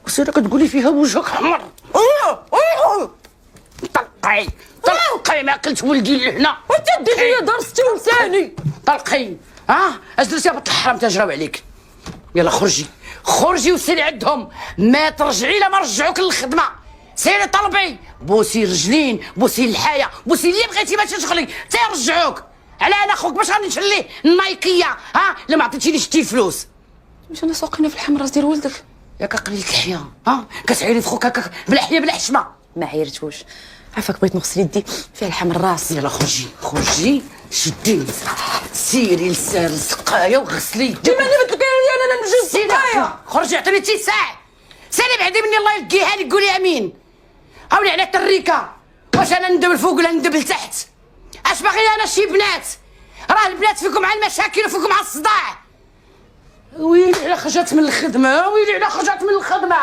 وسيرك تقولي فيها وجهك حمر. طلقي ما قلت ولدي لهنا وانت ديري لي درستي ولساني. طلقي اش درتي يا بنت الحرام تجراو عليك. يلا خرجي وسيري عندهم ما ترجعي لا ما رجعوك للخدمه. سيري طلبي بوسي رجلين بوسي الحياه بوسي اللي بغيتي باش تشغلي تيرجعوك. على انا خوك باش غادي نشليه النايكيه الا ما عطيتينيش شتي الفلوس. واش انا ساقينا في الحمراء ديال ولدك؟ ياك قليلة الحياه كتعيري في خوك هكاك بلا حياه بلا حشمه. ما عيرتوش عافاك بغيت نغسل يدي فيها الحم الراس. يلا خرجي شدي سيري لسان السقايه وغسلي. ديما اللي بتلقاني انا نمشي للسقايه. خرجي عطيني تي ساعه سالي بعدي مني الله يلقيها لك قولي امين. هاولي على التريكه، واش انا ندب الفوق ولا ندب لتحت؟ اش باغي انا شي بنات؟ راه البنات فيكم على المشاكل وفيكم على الصداع. ويلي على خرجت من الخدمه، ويلي على خرجت من الخدمه.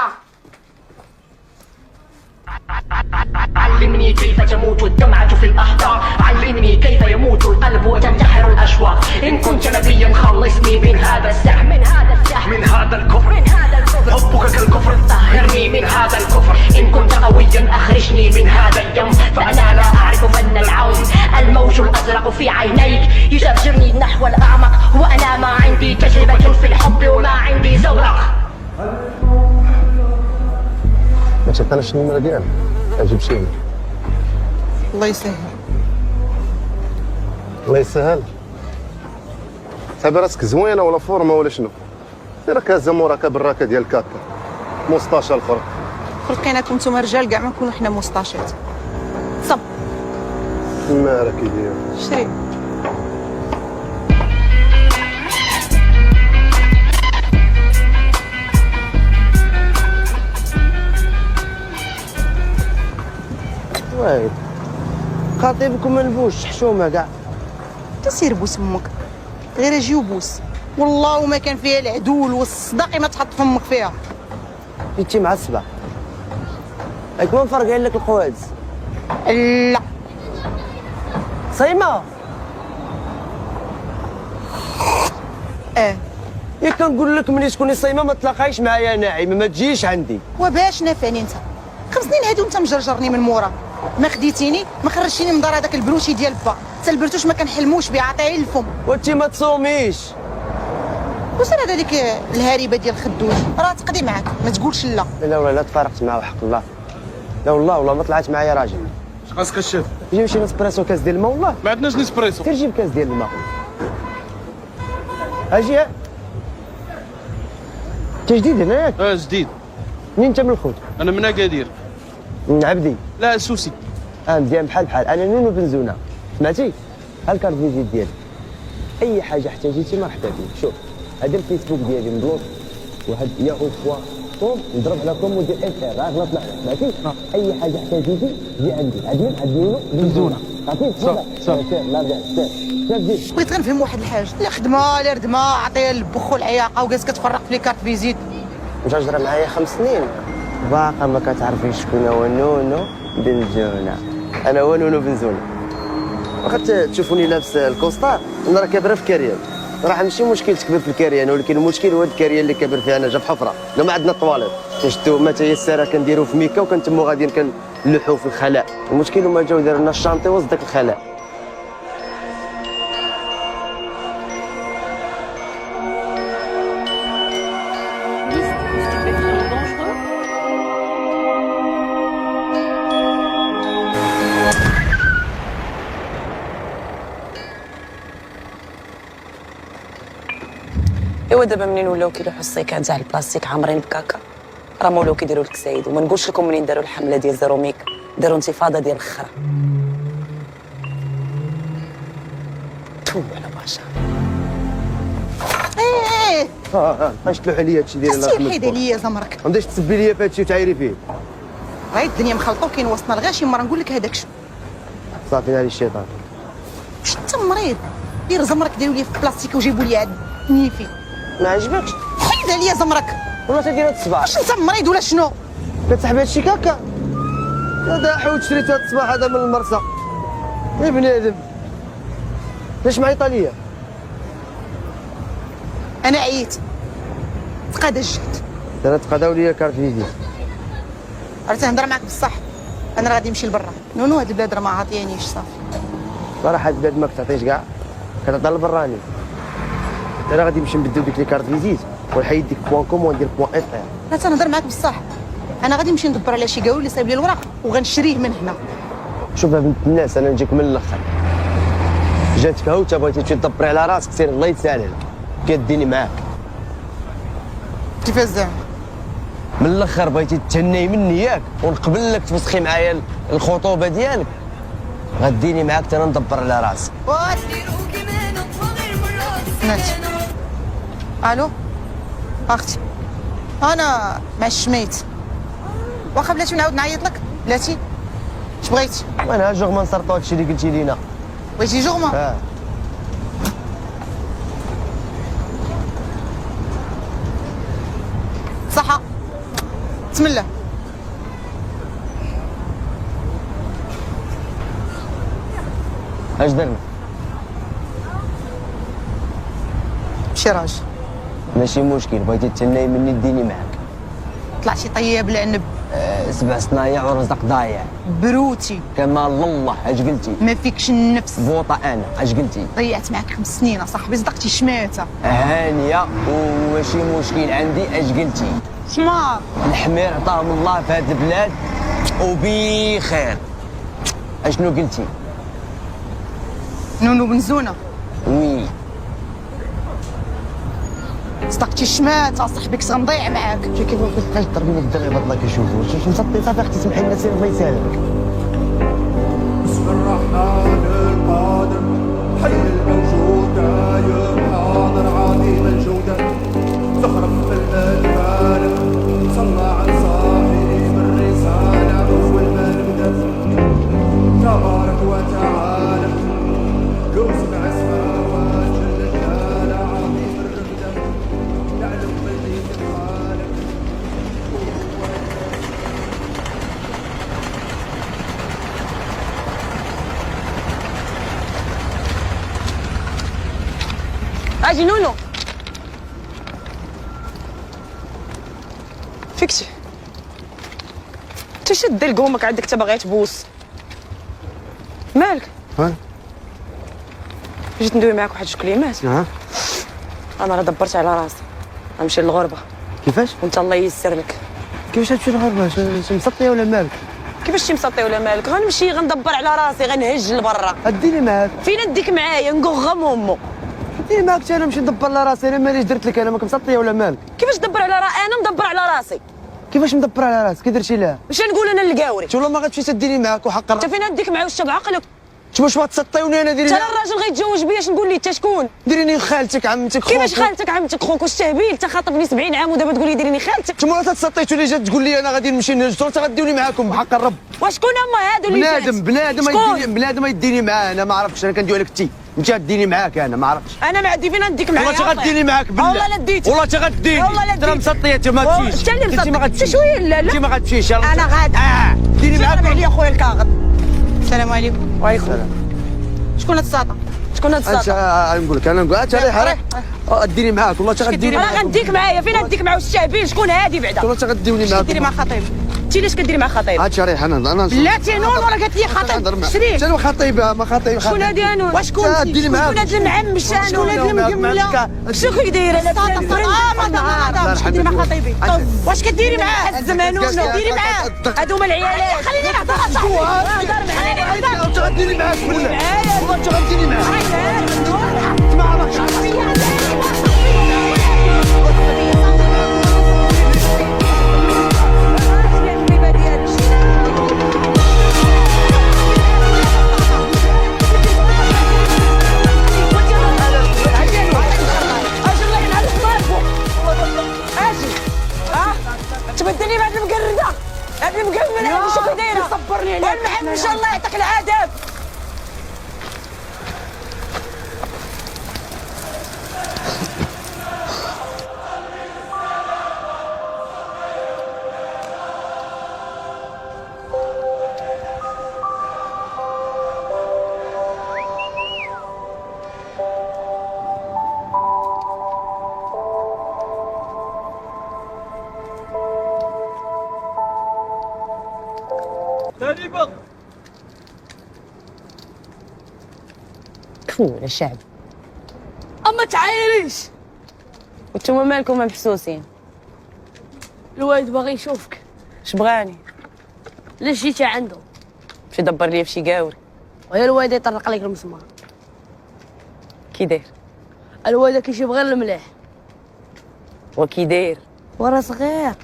علمني كيف تموت الدمعة في الأحضان، علمني كيف يموت القلب وتنتحر الأشواق. إن كنت نبيا خلصني من هذا السحر، من هذا الكفر، حبك كالكفر طهرني من هذا الكفر. إن كنت قويا أخرجني من هذا اليم، فأنا لا أعرف فن العون. الموج الأزرق في عينيك يجرجرني نحو الأعمق، وأنا ما عندي تجربة في الحب وما عندي زورق. ما تعطيناش النمرة ديالك اجيب شي. الله يسهل. الله يسهل. صاحبي راسك زوينه ولا فورمه ولا شنو؟ راك هازه موراك بالراكه ديال الكاكا موسطاشه الفرق. فرقيناكم نتوما رجال كاع ما نكونوا حنا موسطاشات. صب ما راك داير شري. وايد خطيبكم منبوش حشومه كاع. تسير بوس امك غير اجي وبوس، والله وما كان فيها العدول والصداقي ما تحط فمك فيها. جيتي معصبه هاك ما مفرقين لك القوادس. لا صيمه ياك كنقول لك ملي تكوني صايمه ما تلاقايش معايا ناعمه، ما تجيش عندي. وباش نافعني انت 5 سنين هادو انت مجرجرني من مورا، ما خديتيني ما خرجتيني من دار هذاك البلوشي ديال با، حتى البرتوش ما كنحلموش بيه عطيه الفم. وانتي ما تصوميش. واش انا هذيك الهاربه ديال خدوش راه تقضي معاك ما تقولش لا. لا ولا لا تفارقت معاه وحق الله. لا والله ما طلعت معايا راجل. اش خاصك الشيف؟ جيب شي نسبريسو كاس ديال الماء. والله ما عندناش نسبريسو. سير جيب كاس ديال الماء. اجي انت جديد هنا ياك؟ جديد. منين انت من الخوت؟ انا من اكادير. من عبدي؟ لا سوسي. مزيان بحال انا نونو بنزونه. سمعتي؟ ها الكارت فيزيت ديالي. اي حاجه احتاجيتي مرحبا بك. شوف هذا الفيسبوك ديالي مبلوط، وهاد ياهو فوا كوم نضرب على كوم ودير ار راه غلط معنا. سمعتي؟ اي حاجه احتاجيتي جي عندي. عاد نونو بنزونه. عرفتي؟ صافي لا لا بغيت غنفهم واحد الحاجه، لا خدمه لا ردمه عطيها البخ والعياقه وجالس كتفرق في لي كارت فيزيت. مجرجره معايا 5 سنين باقا ما كتعرفيش شكون هو نونو بنزونه. انا هو نونو بنزونه. واخا تشوفوني لابس الكوستار انا راه كابره في كاريان، راه ماشي مشكل تكبر في الكاريان، ولكن المشكل هو الكاريان اللي كابر فيها انا جا في حفره. لا ما عندنا الطواليط شفتو ما هي الساره كنديرو في ميكا وكنتمو غاديين كنلوحو في الخلاء. المشكل هما جاو داروا لنا الشانطي وسط داك الخلاء. ايوا دابا منين ولاو كيلوحوا السيكات تاع البلاستيك عامرين بكاكا، راه ما ولاو كيديروا لك سيد. وما نقولش لكم منين داروا الحمله ديال زيرو ميك، داروا انتفاضه ديال الخرا. تو على باشا. اش تلوح عليا هادشي ديال الله يخليك. حيد عليا زمرك. عنديش تسبي ليا في هادشي وتعايري فيه. راهي الدنيا مخلطه وكاين وسطنا الغاشي، مره نقول لك هذاك شو. صافي ناري الشيطان. واش انت مريض؟ دير زمرك ديروا لي في بلاستيك وجيبوا لي عاد نيفي. ما عجبكش؟ حيد عليا زمرك. والله تدير هاد الصباح. واش انت مريض ولا شنو؟ كتسحب هادشي كاكا؟ هذا حوت شريت هاد الصباح هذا من المرسى. يا بنادم ليش معيطه ليا؟ انا عييت تقادا الجهد. انا تقاداو ليا كارت فيزيت. عرفت نهضر معاك بصح، انا غادي نمشي لبرا. نونو هاد البلاد راه ما عاطيانيش صافي. صراحه هاد البلاد ما كتعطيش كاع، كتعطي البراني. انا غادي نمشي نبدل ديك لي كارت فيزيت ونحيد ديك بوان كوم وندير بوان اف ار. لا تنهضر معاك بصح، انا غادي نمشي ندبر على شي قاول اللي صايب لي الوراق وغنشريه من هنا. شوف يا بنت الناس انا نجيك من الاخر. جاتك هوته بغيتي تمشي تدبري على راسك سير الله يتسهل لك، كديني معاك. كيفاش زعما؟ من الاخر بغيتي تهني مني ياك ونقبل لك تفسخي معايا الخطوبه ديالك، غديني معاك حتى انا ندبر على راسي. سمعت؟ الو اختي انا مع الشميت. واخا بلاتي نعاود نعيط لك بلاتي اش بغيتي؟ وانا جوغ ما نسرطو هادشي اللي قلتي لينا. بغيتي جوغما؟ صحة بسم الله. اش درنا؟ مشي راجل. ماشي مشكل، بغيتي تهني مني ديني معاك. طلعتي طيب العنب. 7 صنايع ورزق ضايع. بروتي. كمال الله اش قلتي؟ ما فيكش النفس. بوطه انا اش قلتي؟ ضيعت معاك 5 سنين اصاحبي، صدقتي شماتة. هانيه وماشي مشكل عندي اش قلتي؟ حمار. الحمير عطاهم الله في هاد البلاد وبخير. اشنو قلتي؟ نونو بنزونه. وي صدقتي شماتة صاحبي، كنت غنضيع معاك. شي كيف ما تبقاش تضربيني بالدرب الله كيشوفوا شي مسطي صافي اختي سمحي لنا سير الله يسالمك. بسم الرحمن القادر حي الموجود دايم حاضر عظيم الجودة زخرف في الأجمال صلى على صاحب الرسالة هو المنبدأ تبارك وتعالى لو سمع اسمه وجل جلاله عظيم الرمدة يعلم مجيد الخالق. اجي نونو. فيكشي انت شد لقومك عندك انت باغي تبوس. مالك؟ جيت ندوي معاك واحد جوج كلمات. انا راه دبرت على راسي غنمشي للغربه. كيفاش؟ وانت الله ييسر لك. كيفاش غتمشي للغربه؟ شي مسطيه ولا مالك؟ كيفاش شي مسطي ولا مالك؟ غنمشي غندبر على راسي غنهج لبرا. اديني معاك. فين نديك معايا نقغم امو. اديني معاك حتى انا نمشي ندبر على راسي. انا ماليش درت لك، انا ماك مسطيه ولا مالك؟ كيفاش دبر على راسي؟ انا مدبر على راسي. كيفاش مدبر على راسك؟ كي درتي لها؟ واش نقول انا للقاوري؟ والله ما غتمشي تديني معاك وحق انت فين نديك معاه واش بعقلك؟ واش غتسطيوني انا؟ ديري انت الراجل غيتزوج بيا اش نقول لي انت شكون؟ ديريني خالتك عمتك خوك. كيفاش خالتك عمتك خوك؟ واش تهبيل؟ انت خاطبني 70 عام ودابا تقول لي ديريني خالتك؟ نتوما تسطيتو لي جات تقول لي انا غادي نمشي نهجر انت غديوني معاكم بحق الرب. وشكون هما هادو اللي بنادم يديني معاه. انا ما عرفتش، انا كندوي لك انت غديني معاك. انا ما عرفتش. انا ما عندي فين نديك معايا. والله غديني معاك بالله. والله لا ديت. والله غديني. والله لا ديت. ترى مسطيه انت ما تمشيش. انت اللي مسطي. انت شويه لا لا. انت ما غتمشيش. انا غادا. ديني معاك. جرب عليا خويا الكاغد. السلام عليكم. وعليكم السلام. شكون هاد الساطا؟ شكون هاد الساطا؟ نقول لك انا نقول ريح ديني معاك. والله غديني معاك. انا غنديك معايا. فين نديك معاه الشعبين؟ شكون هادي بعدا؟ والله غديوني معاك. ديري مع خطيب. انت علاش كديري مع خطيب؟ هاد ريح انا بلاتي نون ولا قالت لي خطيب؟ شريك. شنو خطيبه؟ ما خطيب. شكون هادي انون؟ وشكون ديري معاك؟ شكون هاد المعمشه؟ شكون هاد المقمله؟ شنو كدير انا؟ واش كديري مع خطيبي؟ واش كديري معاه؟ الزمانون ديري معاه. هادو هما العيالات. خليني نهضر اصاحبي. نهضر معايا. انت غديني معاك ولا؟ والله انت غديني معاك. ما عرفتش. تبدلني بعد المقردة. هاد المقملة هادي شوفي دايرة. صبرني عليك. والمحل ان شاء الله يعطيك العذاب. كفو يا شعب. اما تعايريش. وانتوما مالكم محسوسين؟ الوالد باغي يشوفك. اش بغاني؟ ليش جيتي عنده؟ باش يدبر لي في شي قاوري. وهي الوالد يطرق عليك المسمار. كي داير؟ الوالد كيشوف غير المليح. وكي داير؟ ورا صغير.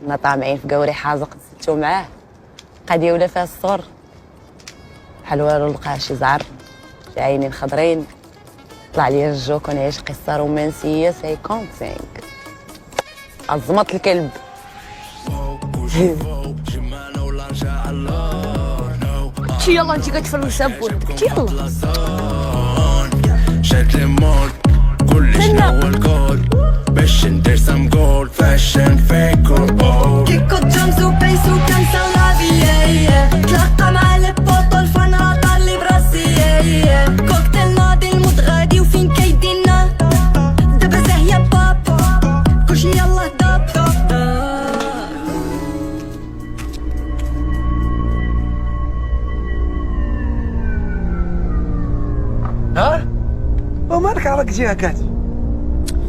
كنا طامعين في قاوري حازق نسلتو معاه. قضيه ولا فيها الصغر. بحال والو لقاه شي زعر، شي عينين خضرين، طلع لي الجوك ونعيش قصه رومانسيه 55. عظمت الكلب. شي يلا انت كتفرنسا بوحدك يلا شاد المول كل شنو هو الكود باش ندير سام جول فاشن فيكو كيكو جامز وبيسو كنساو لافي تلاقى مع لي بوطو الفن راه طار لي براسي كوكتيل ناضي المود غادي وفين كيدينا دابا زاهية باب كلشي يلا داب ها ومالك راك جي هكاك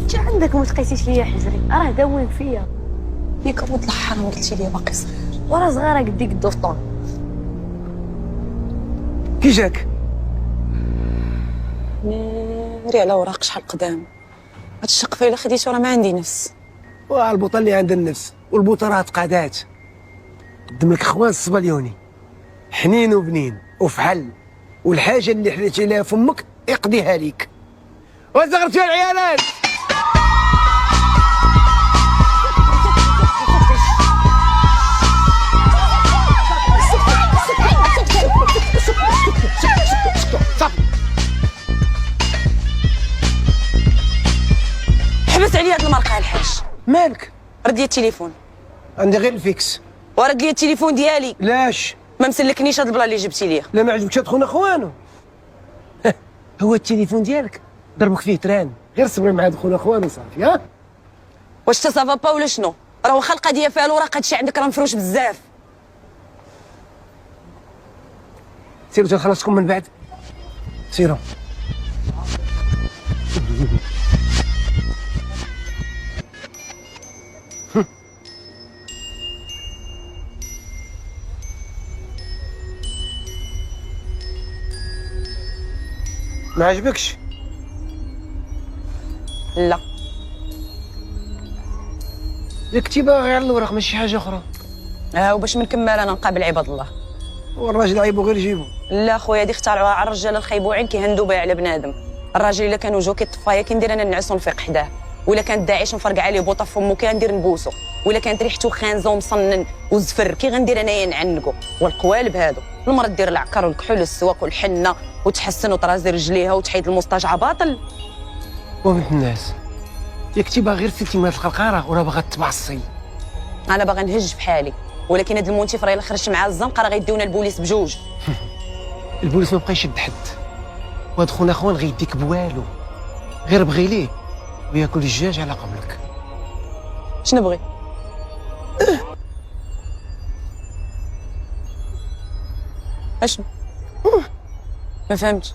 انت عندك ما تقيسيش ليا حجري راه داوين فيا ياك ولد الحرام قلتي لي باقي صغير وراه صغيره قديك الدوفطون. كي جاك ناري على وراق شحال قدام هاد الشقفه الا خديتو راه ما عندي نفس. والبوطه اللي عند النفس والبوطه راه تقادات قدم لك خوان الصبليوني حنين وبنين وفحل والحاجه اللي حليتي لها فمك يقضيها ليك وزغرتي العيالات. حبس عليا هاد المرقه الحاج. مالك؟ رد لي التليفون. عندي غير الفيكس. ورد لي التليفون ديالي. لاش؟ ما مسلكنيش هاد البلا اللي جبتي ليا. لا ما عجبكش هاد خونا خوانو. هو التليفون ديالك ضربك فيه تران، غير صبري مع هاد خونا خوانو صافي. ها واش تا سافا با ولا شنو؟ راه واخا القضيه فيها الوراق هادشي عندك راه مفروش بزاف. سيروا تنخلصكم من بعد. سيروا. ما عجبكش؟ لا الكتيبه غير على الورق ماشي حاجه اخرى. وباش من كمال انا نقابل عباد الله. والراجل عيبو غير جيبو. لا خويا هادي اخترعوها على الرجال الخيبوعين كيهندوا بها على بنادم. الراجل الا كان وجهو كيطفايا كندير انا نعس ونفيق حداه، ولا كان داعش نفرقع عليه بوطه في فمو كندير نبوسو، ولا كانت ريحته خانزه ومصنن وزفر كي غندير انايا نعنقو. والقوالب هادو المرا دير العكر والكحول والسواك والحنه وتحسن وطرازي رجليها وتحيد المستجعه باطل. وبنت الناس يا كتيبه غير سيتي مات القرقاره وراه باغا تبعصي. انا باغا نهج بحالي، ولكن هاد المنتف راه الا خرجت معاه الزنقه راه غيديونا البوليس بجوج. البوليس ما بقى يشد حد، وهاد خونا خوان غيديك بوالو، غير بغي ليه وياكل الدجاج على قبلك. شنو بغي؟ اشنو؟ ما فهمتش.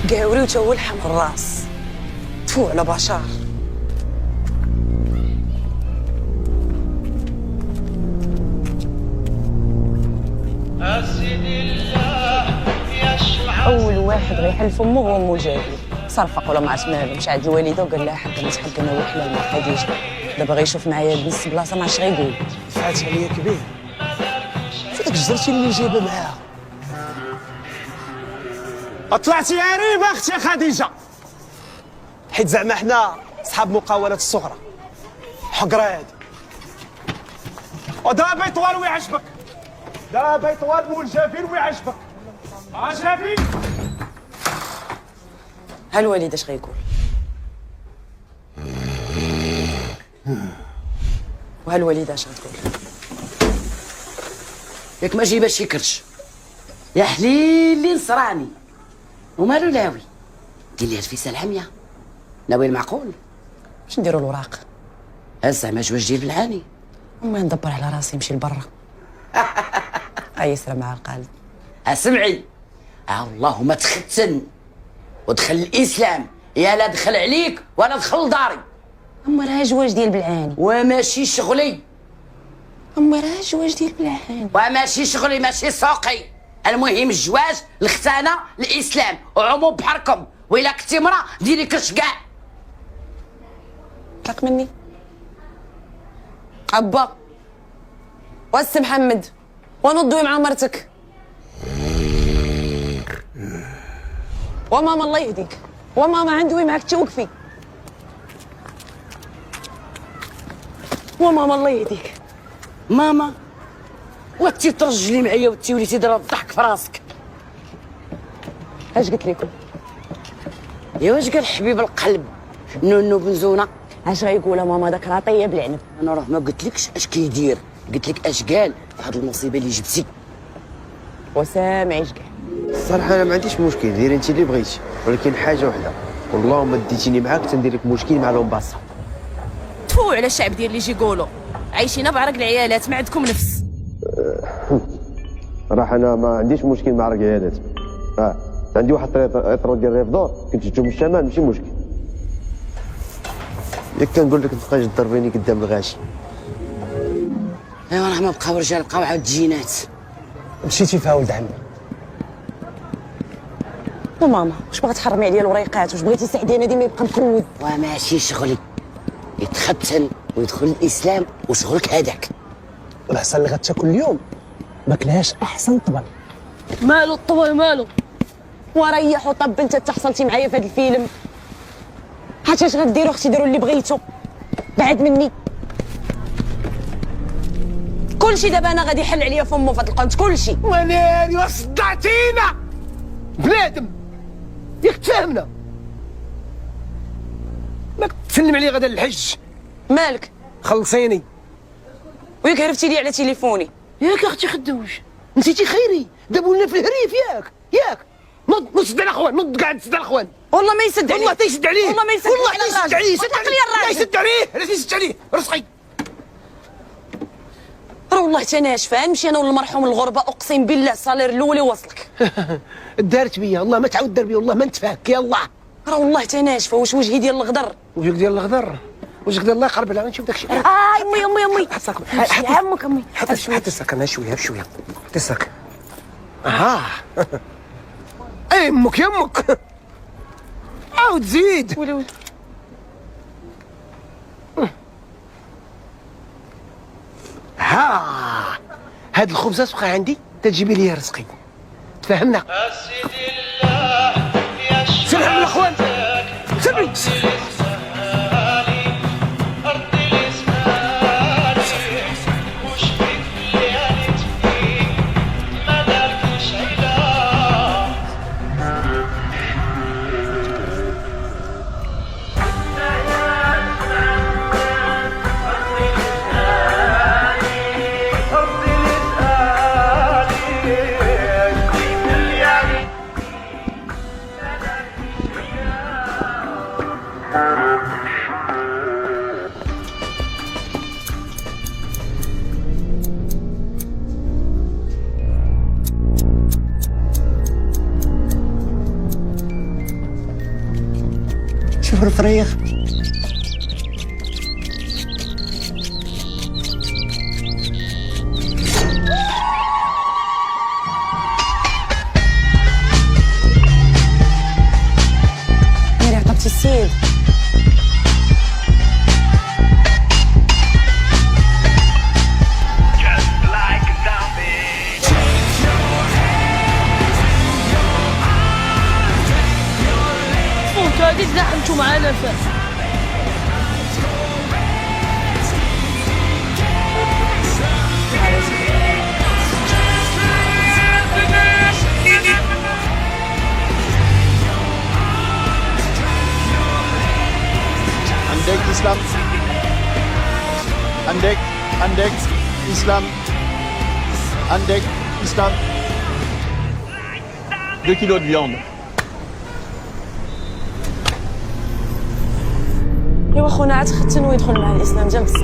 قاوري وتو لحم الراس تفو على بشر. اول واحد غيحل فمو هو مو جابي صرفق ولا ما عرفت مالو، مشى عند الوالده وقال لها حق نتحق انا وحلال ما خديش. دابا غيشوف معايا البنت بلاصه ما عرفتش غيقول. دفعت عليا كبير في داك الجزرتي اللي جايبه معاها. طلعتي عريبه اختي خديجه، حيت زعما حنا صحاب مقاولات الصغرى حقره هادي. ودابا طوال ويعجبك، دابا طوال مول جافين ويعجبك. جافين ها الوالد اش غيقول؟ وها الوالده اش غتقول؟ ياك ما جايبه شي كرش يا حليل اللي نصراني ومالو لاوي دير لي الفيسه الحاميه ناوي المعقول. باش نديرو الوراق؟ زعما جواج ديال بالعاني. وما ندبر على راسي نمشي لبرا. يسرى مع القلب. اسمعي اللهم تختن ودخل الاسلام، يا لا دخل عليك ولا دخل داري. اما راه جواج ديال بالعاني وماشي شغلي. امي راه الزواج ديال بلاحان. وماشي شغلي ماشي سوقي، المهم الزواج الختانه الاسلام وعموم بحركم، وإلا كنتي مرا ديري كرش كاع. طلق مني ابا واس محمد ونضوي مع مرتك وماما الله يهديك وماما عندوي معاك توقفي وماما الله يهديك. ماما وانتي ترجلي معايا وانتي وليتي ضرب الضحك في راسك. اش قلت لكم؟ يا واش قال حبيب القلب نونو بنزونه؟ اش غايقولها ماما داك راه طيب العنب. انا راه ما قلتلكش اش كيدير، قلت لك اش قال في هاد المصيبه اللي جبتي. وسامعيش كاع. الصراحه انا ما عنديش مشكل، ديري انت اللي بغيتي، ولكن حاجه وحده، والله ما ديتيني معاك تندير لك مشكل مع لومباسا. تفو على الشعب ديال اللي يجي يقولوا عايشين بعرق العيالات، ما عندكم نفس. صراحه انا ما عنديش مشكل مع الرجالات، عندي واحد الطريق ديال الريفدور كنت تشوف الشمال ماشي مشكل. ياك كنقول لك تبقاش تضربيني قدام الغاشي. ايوا راه ما بقاو رجال، بقاو عاود جينات. مشيتي فيها ولد عمي. وماما واش باغا تحرمي عليا الوريقات؟ واش بغيتي تساعدي انا ديما يبقى مقود؟ وماشي شغلي يتختن ويدخل الاسلام وشغلك هذاك. العصا اللي غتاكل اليوم ماكلهاش احسن طبل. مالو الطبل مالو؟ وريح وطب انت تحصلتي معايا في هذا الفيلم. حتى اش غديروا اختي؟ ديروا اللي بغيتو بعد مني. كلشي دابا انا غادي يحل عليا فمو في هذا القنت كلشي. وناري وصدعتينا بنادم، ياك تفاهمنا؟ ماك تسلم علي غدا الحج. مالك؟ خلصيني. وياك هربتي لي على تليفوني. ياك اختي خدوش نسيتي خيري، دابا ولنا في الهريف. ياك نض سد على الاخوان، نض قاعد تسد على الاخوان. والله ما يسد عليه، والله تيسد عليه، والله ما يسد عليه، والله تيسد عليه، اطلق لي الراجل. لا يسد عليه، لا تيسد عليه رزقي. راه والله تا ناشفه، نمشي انا والمرحوم الغربه اقسم بالله الصالير الاول يوصلك. دارت بيا والله ما تعاود دار بيا، والله ما نتفاك. يلا راه والله تا ناشفه. واش وجهي ديال الغدر؟ وجهك ديال الغدر، وجهك ديال الله يقرب لها. نشوف داكشي. امي حط ساك، عمك امي حط الساك انا شويه بشويه. حط الساك. اي امك يا امك، عاود زيد. ولي هاد الخبزه تبقى عندي تجيبي لي رزقي، تفهمنا؟ سلام الاخوان، سلمي. شوف الفريخ. ميري عطبتي السيد. هادي تزاحمتوا معانا فيه. عندك اسلام، عندك اسلام، عندك اسلام 2 kilos de viande. ايوا خونا عاد ختن ويدخل مع الاسلام ديال بصح.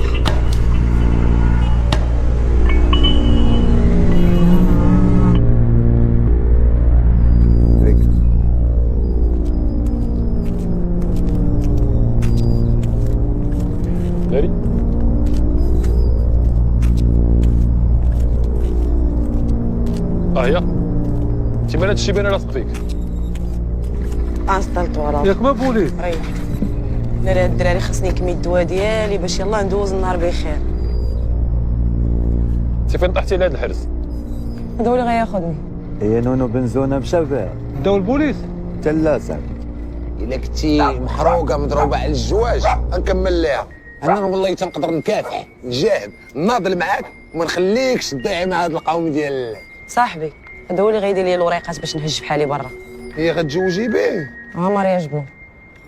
هي تيبان هادشي باين لاصق فيك. انستالت وراه ياك ما بوليس ريح. لا لا الدراري خاصني نكمي الدواء ديالي باش يلاه ندوز النهار بخير. انت فين طحتي لهاد الحرز؟ هذا هو اللي غياخذني. هي نونو بنزونه مشى بها داو البوليس حتى لا صاحبي. الا كنتي محروقه مضروبه على الزواج غنكمل ليها. انا والله تنقدر نكافح نجاهد ناضل معاك وما نخليكش تضيعي مع هاد القوم ديال صاحبي هذا هو اللي غيدير لي الوريقات باش نهج بحالي برا. هي غتزوجي به. عمر يعجبو.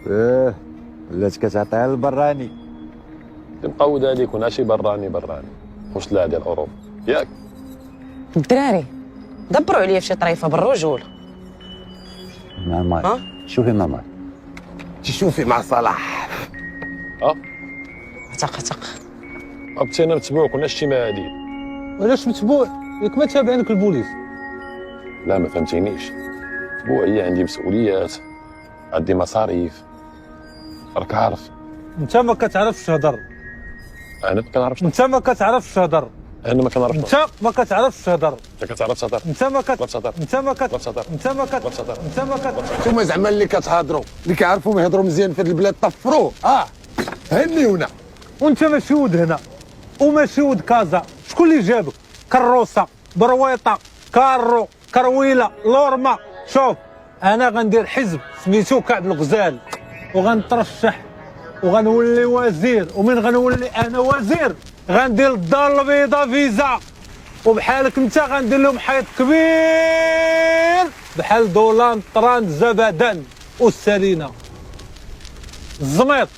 ولات كتعطيها للبراني. مقود هذيك وناشي براني واش لا ديال اوروبا ياك. الدراري دبروا عليا فشي طريفه بالرجول. ماما شوفي ماما تشوفي مع صلاح. اعتق عرفتي نتبعو كنا شتي مع هادي. علاش متبوع ياك ما تابعنك البوليس؟ لا ما فهمتينيش. تبوع هي عندي مسؤوليات عندي مصاريف راك عارف. انت ما كتعرفش تهضر. انا ما كنعرفش. انت ما كتعرفش تهضر. انا ما كنعرفش. انت ما كتعرفش تهضر. انت كتعرف تهضر. انت ما كت تهضر. انت ما كت انت ما كت انت ما كت نتوما زعما اللي كتهضروا اللي كيعرفوا يهضروا مزيان في هاد البلاد طفروه. هنيونا. وانت مشهود هنا ومشهود كازا. شكون اللي جابك؟ كروسه برويطه كارو كرويله لورما. شوف انا غندير حزب سميتو كعب الغزال وغنترشح وغنولي وزير. ومن غنولي انا وزير غندير الدار البيضاء فيزا وبحالك انت غندير لهم حيط كبير بحال دولان طران زبدان والسالينه الزميط.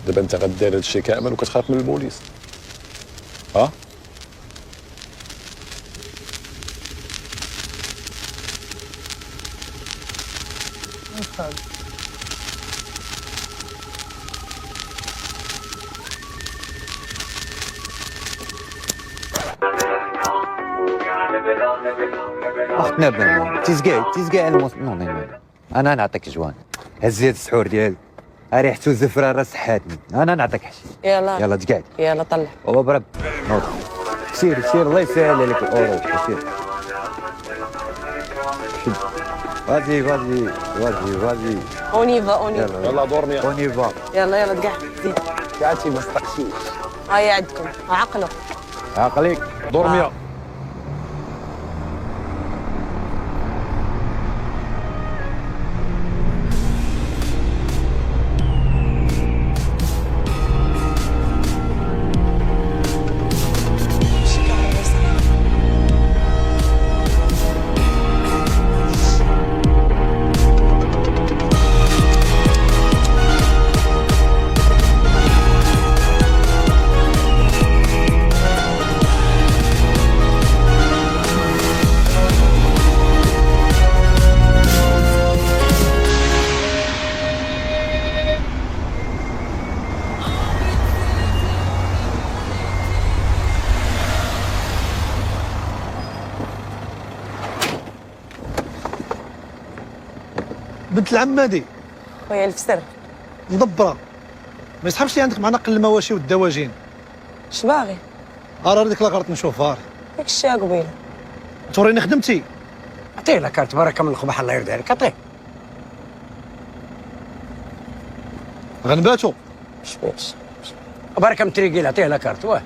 دابا انت غدير هادشي كامل وكتخاف من البوليس. اختنا بنان تيزكاع نو انا نعطيك جوان. هز هاد السحور ديالك ريحتو زفره راه صحاتني. انا نعطيك حشي. يلا تقعد. يلا طلع. بابا برب نوض. سير الله يسهل عليك الاوروب. سير فازي اونيفا يلا دورني اونيفا. يلا تقع زيد. كاتي ما صدقتيش. هيا عندكم عقلوا عقليك دورميا. بنت العمادي خويا الفسر مدبره ما يسحبش لي عندك مع نقل المواشي والدواجين. اش باغي؟ راه ديك لاكارت نشوفها. داك الشيء قبيله توريني خدمتي. عطيه لاكارت بركه من الخبح الله يرضي عليك. عطيه. غنباتو شويش بركه من تريقيل. عطيه لاكارت. واه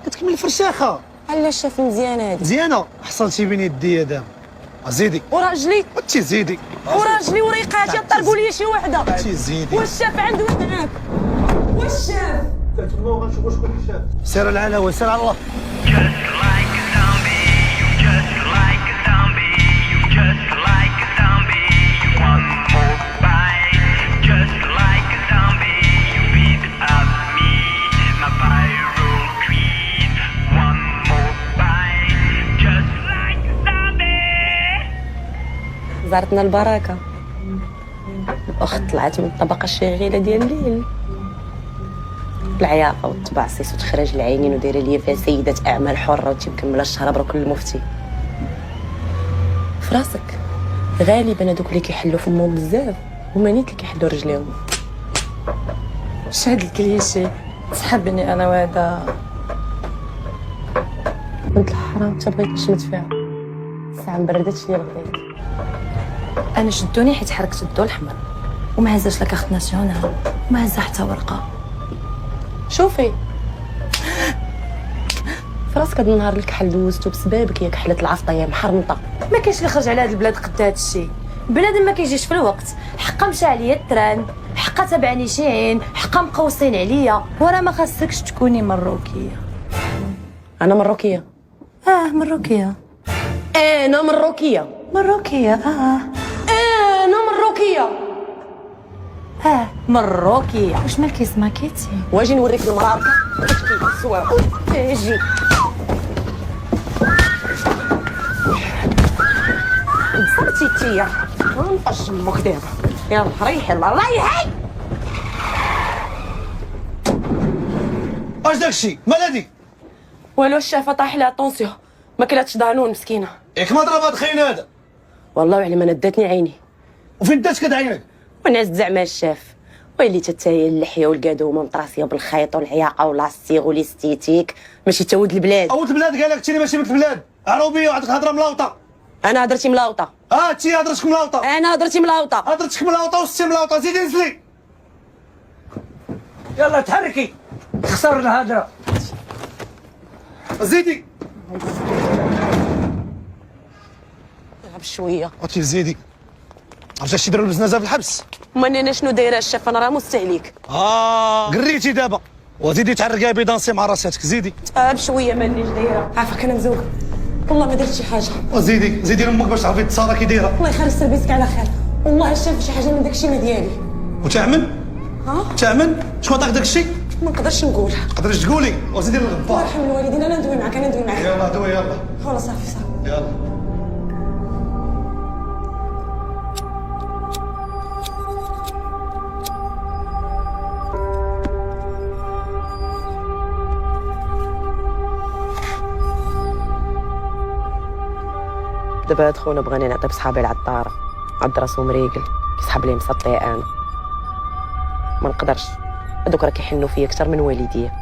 كتكمل الفرشاخه. علاش شاف مزيانه هادي مزيانه. حصلتي بين يدي يا دام. زيدي وراجلي انت زيدي وراجلي وريقاتي طربوا لي شي وحده. انت زيدي. واش شاف عنده معاك؟ واش شاف؟ تما غنشوفوا شكون اللي شاف. سير العلاوه سير على الله. زارتنا البركه. الاخت طلعت من الطبقه الشغيله ديال الليل. العياقه والتبعصيص وتخرج العينين ودايره ليا فيها سيده اعمال حره وتمكمله الشهر برك المفتي. في راسك غالبا هذوك اللي كيحلوا فمهم بزاف هما نيت اللي كيحلوا رجليهم. واش هاد الكليشي سحبني انا وهذا راه انت بغيت تشمت فيها الساعه مبردت شويه الغديت. انا شدوني حيت حركت الضو الاحمر وما هزاش لا كارت ناسيونال وما هزا حتى ورقه. شوفي فراسك هذا النهار الكحل دوزتو بسبابك، يا كحله العفطه يا محرمطه. ما كاينش اللي خرج على هاد البلاد قد هاد الشيء. بنادم ما كيجيش في الوقت، حقا مشى عليا التران، حقا تبعني شي عين، حقا مقوصين عليا. وراه ما خاصكش تكوني مروكيه. انا مروكيه. مروكيه. انا مروكيه. مروكيه. انا مروكيه. مروكيه. واش مالك سماكيتي؟ واجي نوريك المراركه كيف السواق. اجي. صرتي تيا نفش امك دابا. يلا ريحي الله ريحي. اش داكشي؟ مال هادي؟ والو الشافه طاح لها طونسيون، ما كلاتش دانون مسكينه. ياك ما ضرب هاد الخاين هذا. والله وعلي ما نداتني عيني. وفين دات كد عينك؟ ونعس زعما الشاف ويلي تتاهي اللحيه والقادومه مطراسيه بالخيط والعياقه ولاستيغ وليستيتيك ماشي تاود البلاد. اول البلاد قال لك تيني ماشي من البلاد، عروبيه وعندك هضره ملاوطه. انا هضرتي ملاوطه. تي هضرتك ملاوطه. انا هضرتي ملاوطه. هضرتك ملاوطه وستي ملاوطه. زيدي نزلي. يلا تحركي خسر الهضره. زيدي. لعب شويه. عرفتي زيدي. عرفتي شي يديروا البزنازه في الحبس؟ وماني انا شنو دايره الشاف، انا راه مستهلك. قريتي دابا وزيدي تعرقي بيدانسي مع راساتك. زيدي. بشويه مانيش دايره. عافاك انا مزوقه والله ما درت شي حاجه. وزيدي زيدي لامك باش تعرفي التصاره كي دايره. الله يخلي سربيتك على خير. والله شاف شي حاجه من داكشي ما ديالي. وتعمل؟ تعمل؟ شكون عطاك داكشي؟ ما نقدرش نقول. تقدريش تقولي. وزيدي الله الغبار. يرحم الوالدين. انا ندوي معاك. يلا دوي يلا. والله صافي. يلا. دابا هاد خونا بغاني نعطي بصحابي العطاره، عاد راسو مريقل كيسحب ليه مسطيه. انا ما نقدرش، هادوك راه كيحنوا فيا اكثر من والديا.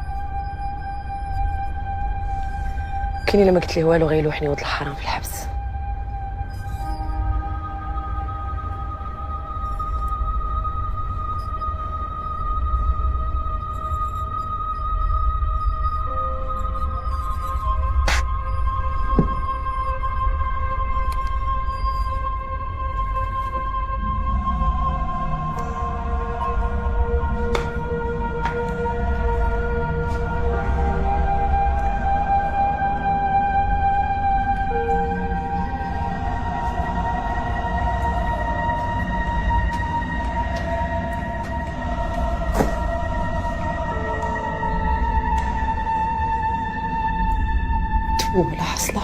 كاين الا ما قلت ليه والو غيلوحني ولد الحرام في الحبس. ولا حصله.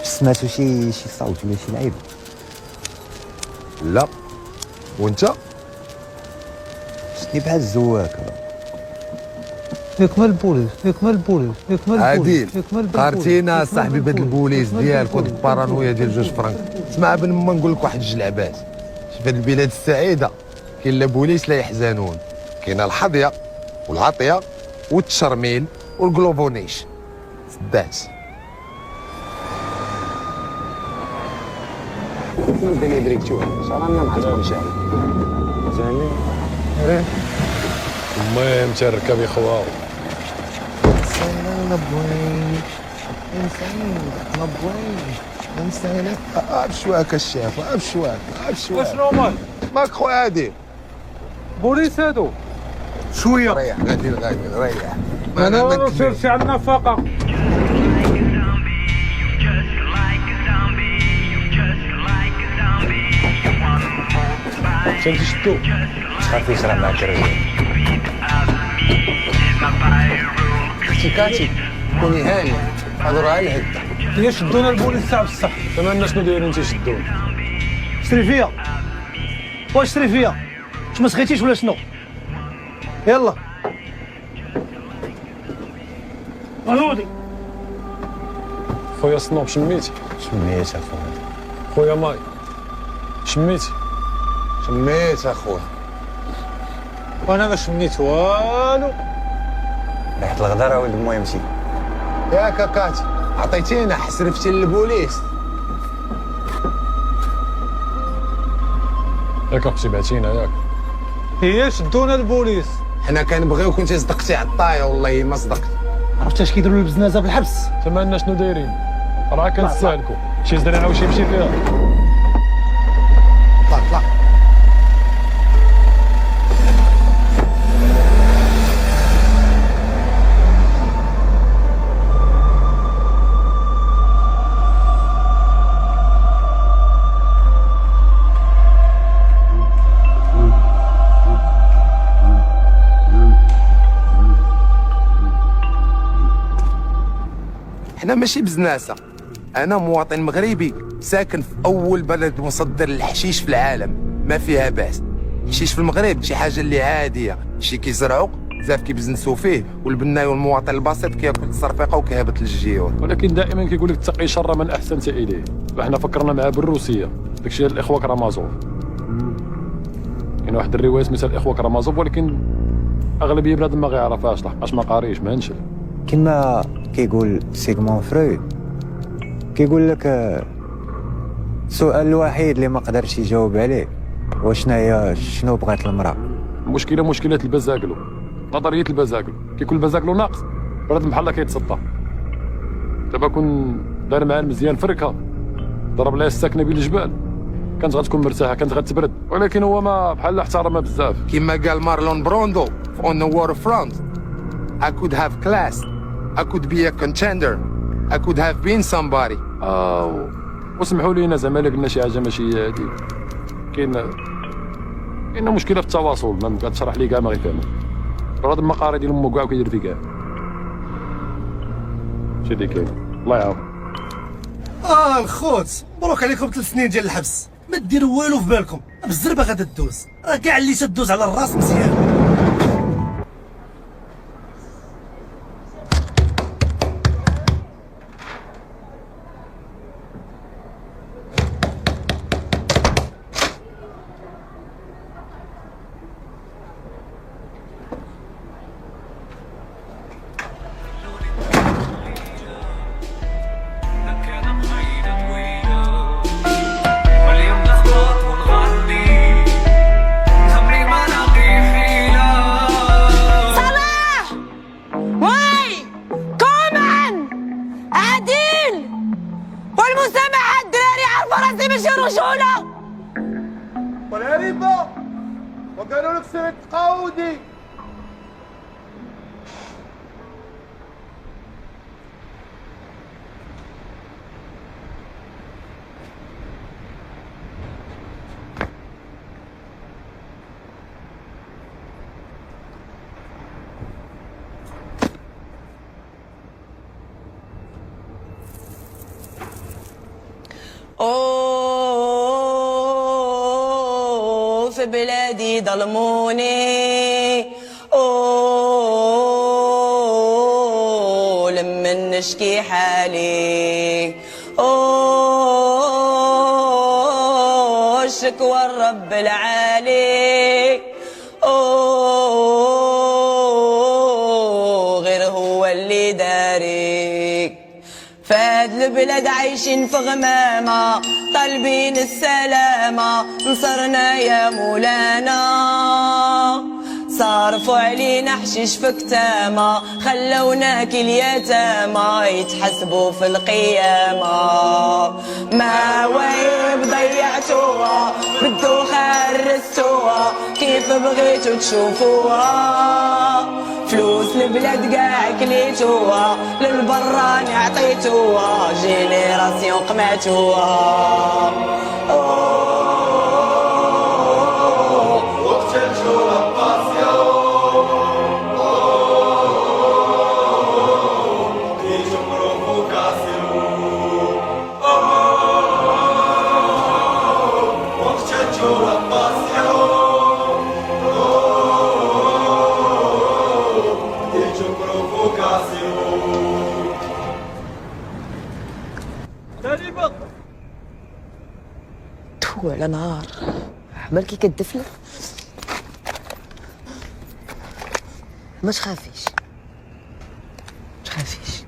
سمعتوا شي صوت ولا شي لعيب؟ لا. وانت؟ شتني بحال الزواكه. ياك مال البوليس. عادل قارتينا صاحبي بهاد البوليس ديالك وديك البارانويا ديال جوج فرانك. اسمع بن ما نقول لك واحد جوج لعبات. في هاد البلاد السعيده كاين لا بوليس لا يحزنون، كاينه الحظيه والعطيه والتشرميل والكلوفونيش. سدات الدنيا دريكتوها صرانا مع المشاعر. المهم تركب يا خوار. انا بوين انسان بوين انسان بشواك الشاف بشواك شنو مال؟ ماك خو عادي بوليس هادو شويه ريح غادي ريح. انا ما نسيرش على النفقه. فهمتي شدو تخافيش راه معاك الرجال. كاتي كوني هاني هضرها الهده. هي شدونا البوليس ساعه بصح. تمنى شنو دايرين تيشدونا. شري فيا. واش شري فيا؟ واش ما سخيتيش ولا شنو؟ يلا. غنودي. خويا صنوب شميتي؟ شميت اخويا. خويا ماي شميتي؟ شميت اخويا. وانا ما شميت والو. ريحه الغداره ولد المهم شي. يا كاكاتي عطيتينا حسرفتي للبوليس. ياك اختي بعتينا ياك. هي شدونا البوليس. حنا كنبغيو كنتي صدقتي على الطايه والله ما صدقت. عرفتي اش كيديروا البزنازه في الحبس؟ تما شنو دايرين؟ راه كنستهلكوا شي زريعه وشي يمشي فيها. طلع. حنا ماشي بزناسه. انا مواطن مغربي ساكن في اول بلد مصدر للحشيش في العالم، ما فيها باس. الحشيش في المغرب شي حاجه اللي عاديه، شي كيزرعوا بزاف كيبزنسوا فيه، والبناي والمواطن البسيط كياكل الصرفيقه وكيهبط للجيون. ولكن دائما كيقول لك اتقي شر من احسنت اليه. فاحنا فكرنا معاه بالروسيه، داكشي ديال الاخوه كرامازوف. كاين واحد الروايه سميتها الاخوه كرامازوف، ولكن اغلبيه بنادم ما غيعرفهاش لحقاش ما قاريش ما هنشل. كما كيقول سيغمون فرويد، كيقول لك السؤال الوحيد اللي ما قدرش يجاوب عليه هو شنو بغات المراه. المشكله مشكله البزاكلو، نظريه البزاكلو. كيكون البزاكلو ناقص بنادم بحال كيتسطى. دابا كون دار معاه المزيان فركه ضرب لها الساكنه بين الجبال كانت غتكون مرتاحه، كانت غتبرد. ولكن هو ما بحال احترمها بزاف. كما قال مارلون بروندو في On the Waterfront: I could have class, I could be a contender, I could have been somebody. وسمحوا لينا زعما الا قلنا شي حاجه ماشي هي هذه. كاين مشكله في التواصل، ما كتشرح لي كاع ما غيفهموا. هذا المقاري ديال امو كاع كيدير في كاع. شي اللي كاين الله يعاون. الخوت مبروك عليكم 3 سنين ديال الحبس. ما ديروا والو في بالكم، بالزربه غادا تدوز. راه كاع اللي تدوز على الراس مزيان. وقالوا لك سير تقاودي. في بلادي ظلموني، لما نشكي حالي، الشكوى الرب العالي، غير هو اللي داري. فهاد البلاد عايشين في غمامة، طالبين السلامة، نصرنا يا مولانا. صارفوا علينا حشيش في كتامة، خلوناك اليتامى يتحسبوا في القيامة. ما وايب ضيعتوها، بدو خرستوها، كيف بغيتوا تشوفوها. فلوس البلاد قاع كليتوها، للبران عطيتوها، جينيراسيون قمعتوها. نهار مالكي كتدفلك؟ ما تخافيش تخافيش.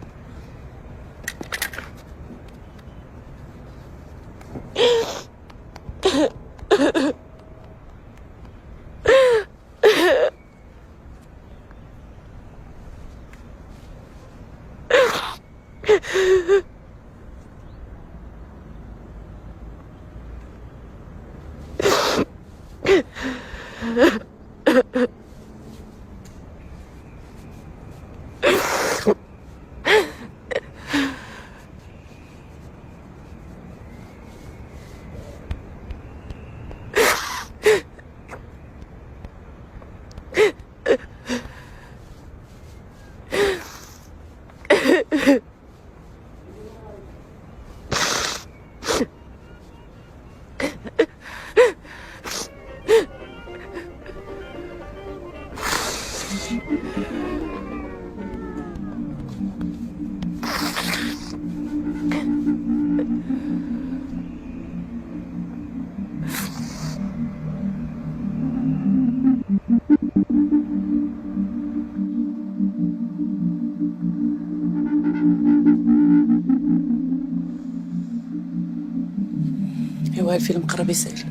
ايوا الفيلم قرب يسالي،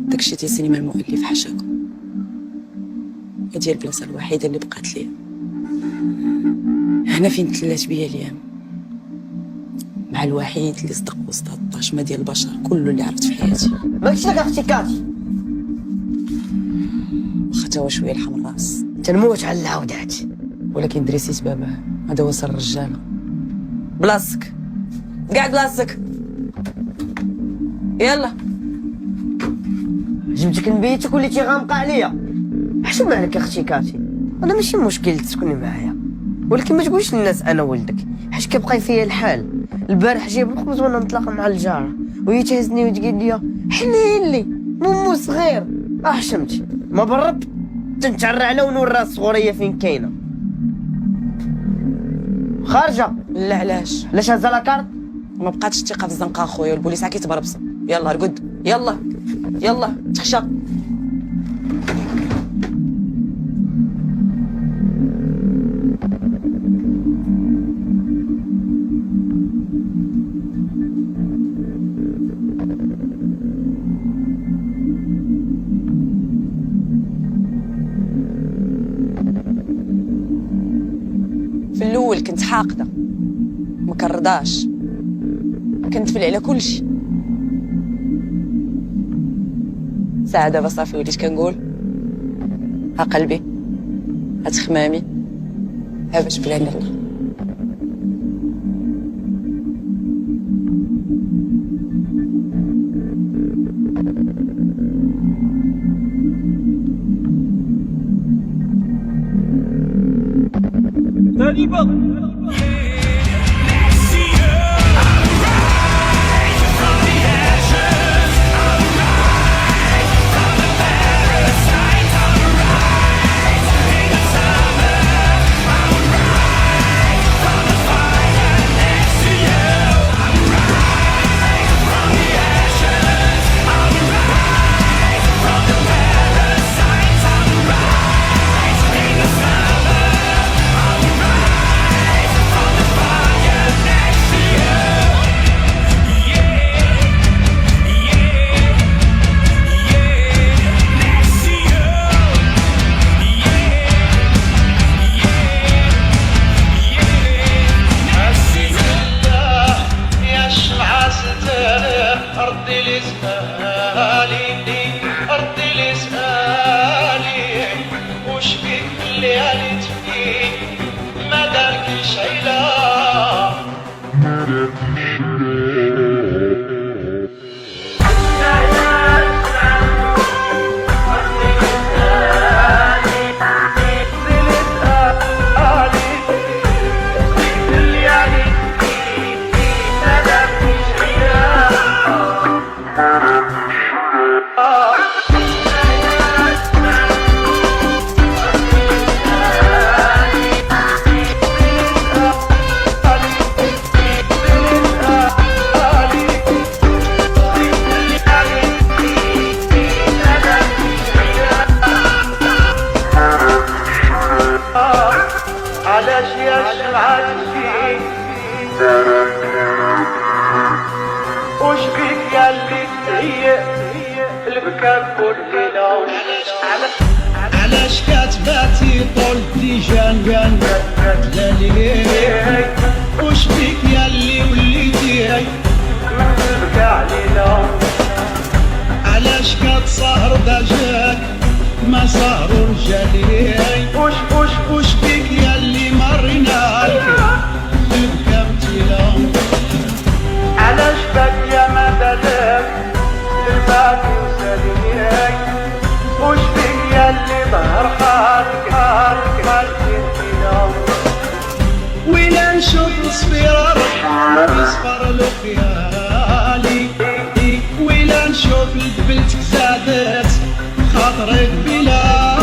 داكشي ديال سينما المؤلف حاشاكم. هادي هي البلاصه الوحيده اللي بقات ليا هنا فين تلات بيا الايام، مع الوحيد اللي صدق وسط هاد الطاشمه ديال البشر كله اللي عرفت في حياتي. ماكش لك اختي كاتي، واخا تا هو شويه لحم الراس تنموت على العودات، ولكن دريسيت باباه. هذا هو سر الرجاله. بلاصتك قاعد بلاصتك، يلا جبتك لبيتك وليتي غامقه عليا. حشم عليك اختي كاتي، انا ماشي مشكل تسكني معايا، ولكن ما تقولش للناس انا ولدك، حيت كيبقى فيا الحال. البارح جايب الخبز وانا نتلاقى مع الجاره وهي تهزني وتقول لي حلي لي مومو صغير. حشمتي ما برد تنتعرى على ونور راس صغوريه فين كاينه خارجه. لا علاش هزا لاكارت؟ ما بقاتش الثقه في الزنقه اخويا، والبوليس عا كيتبربص. يلا رقد، يلا يلا تخشى. في الاول كنت حاقده ما كرضاش، كنتفل على كل شيء. ساعة دابا صافي وليت كنقول ها قلبي ها تخمامي ها باش بلان الله. البكا كل ليلة علاش كتباتي طول الديجان لالي وش بيك ياللي وليتي من البكا علينا علاش كتسهر دجاج ما سهروا رجالي وش بيك ياللي مريناك البكا متيلا علاش باقية ما دالك الباقي وساليك وش بيك ياللي ظهر حالك انتينا ويلا نشوف صفيرة يصفر له خيالي ويلا نشوف البلتك زادت خاطرك بلا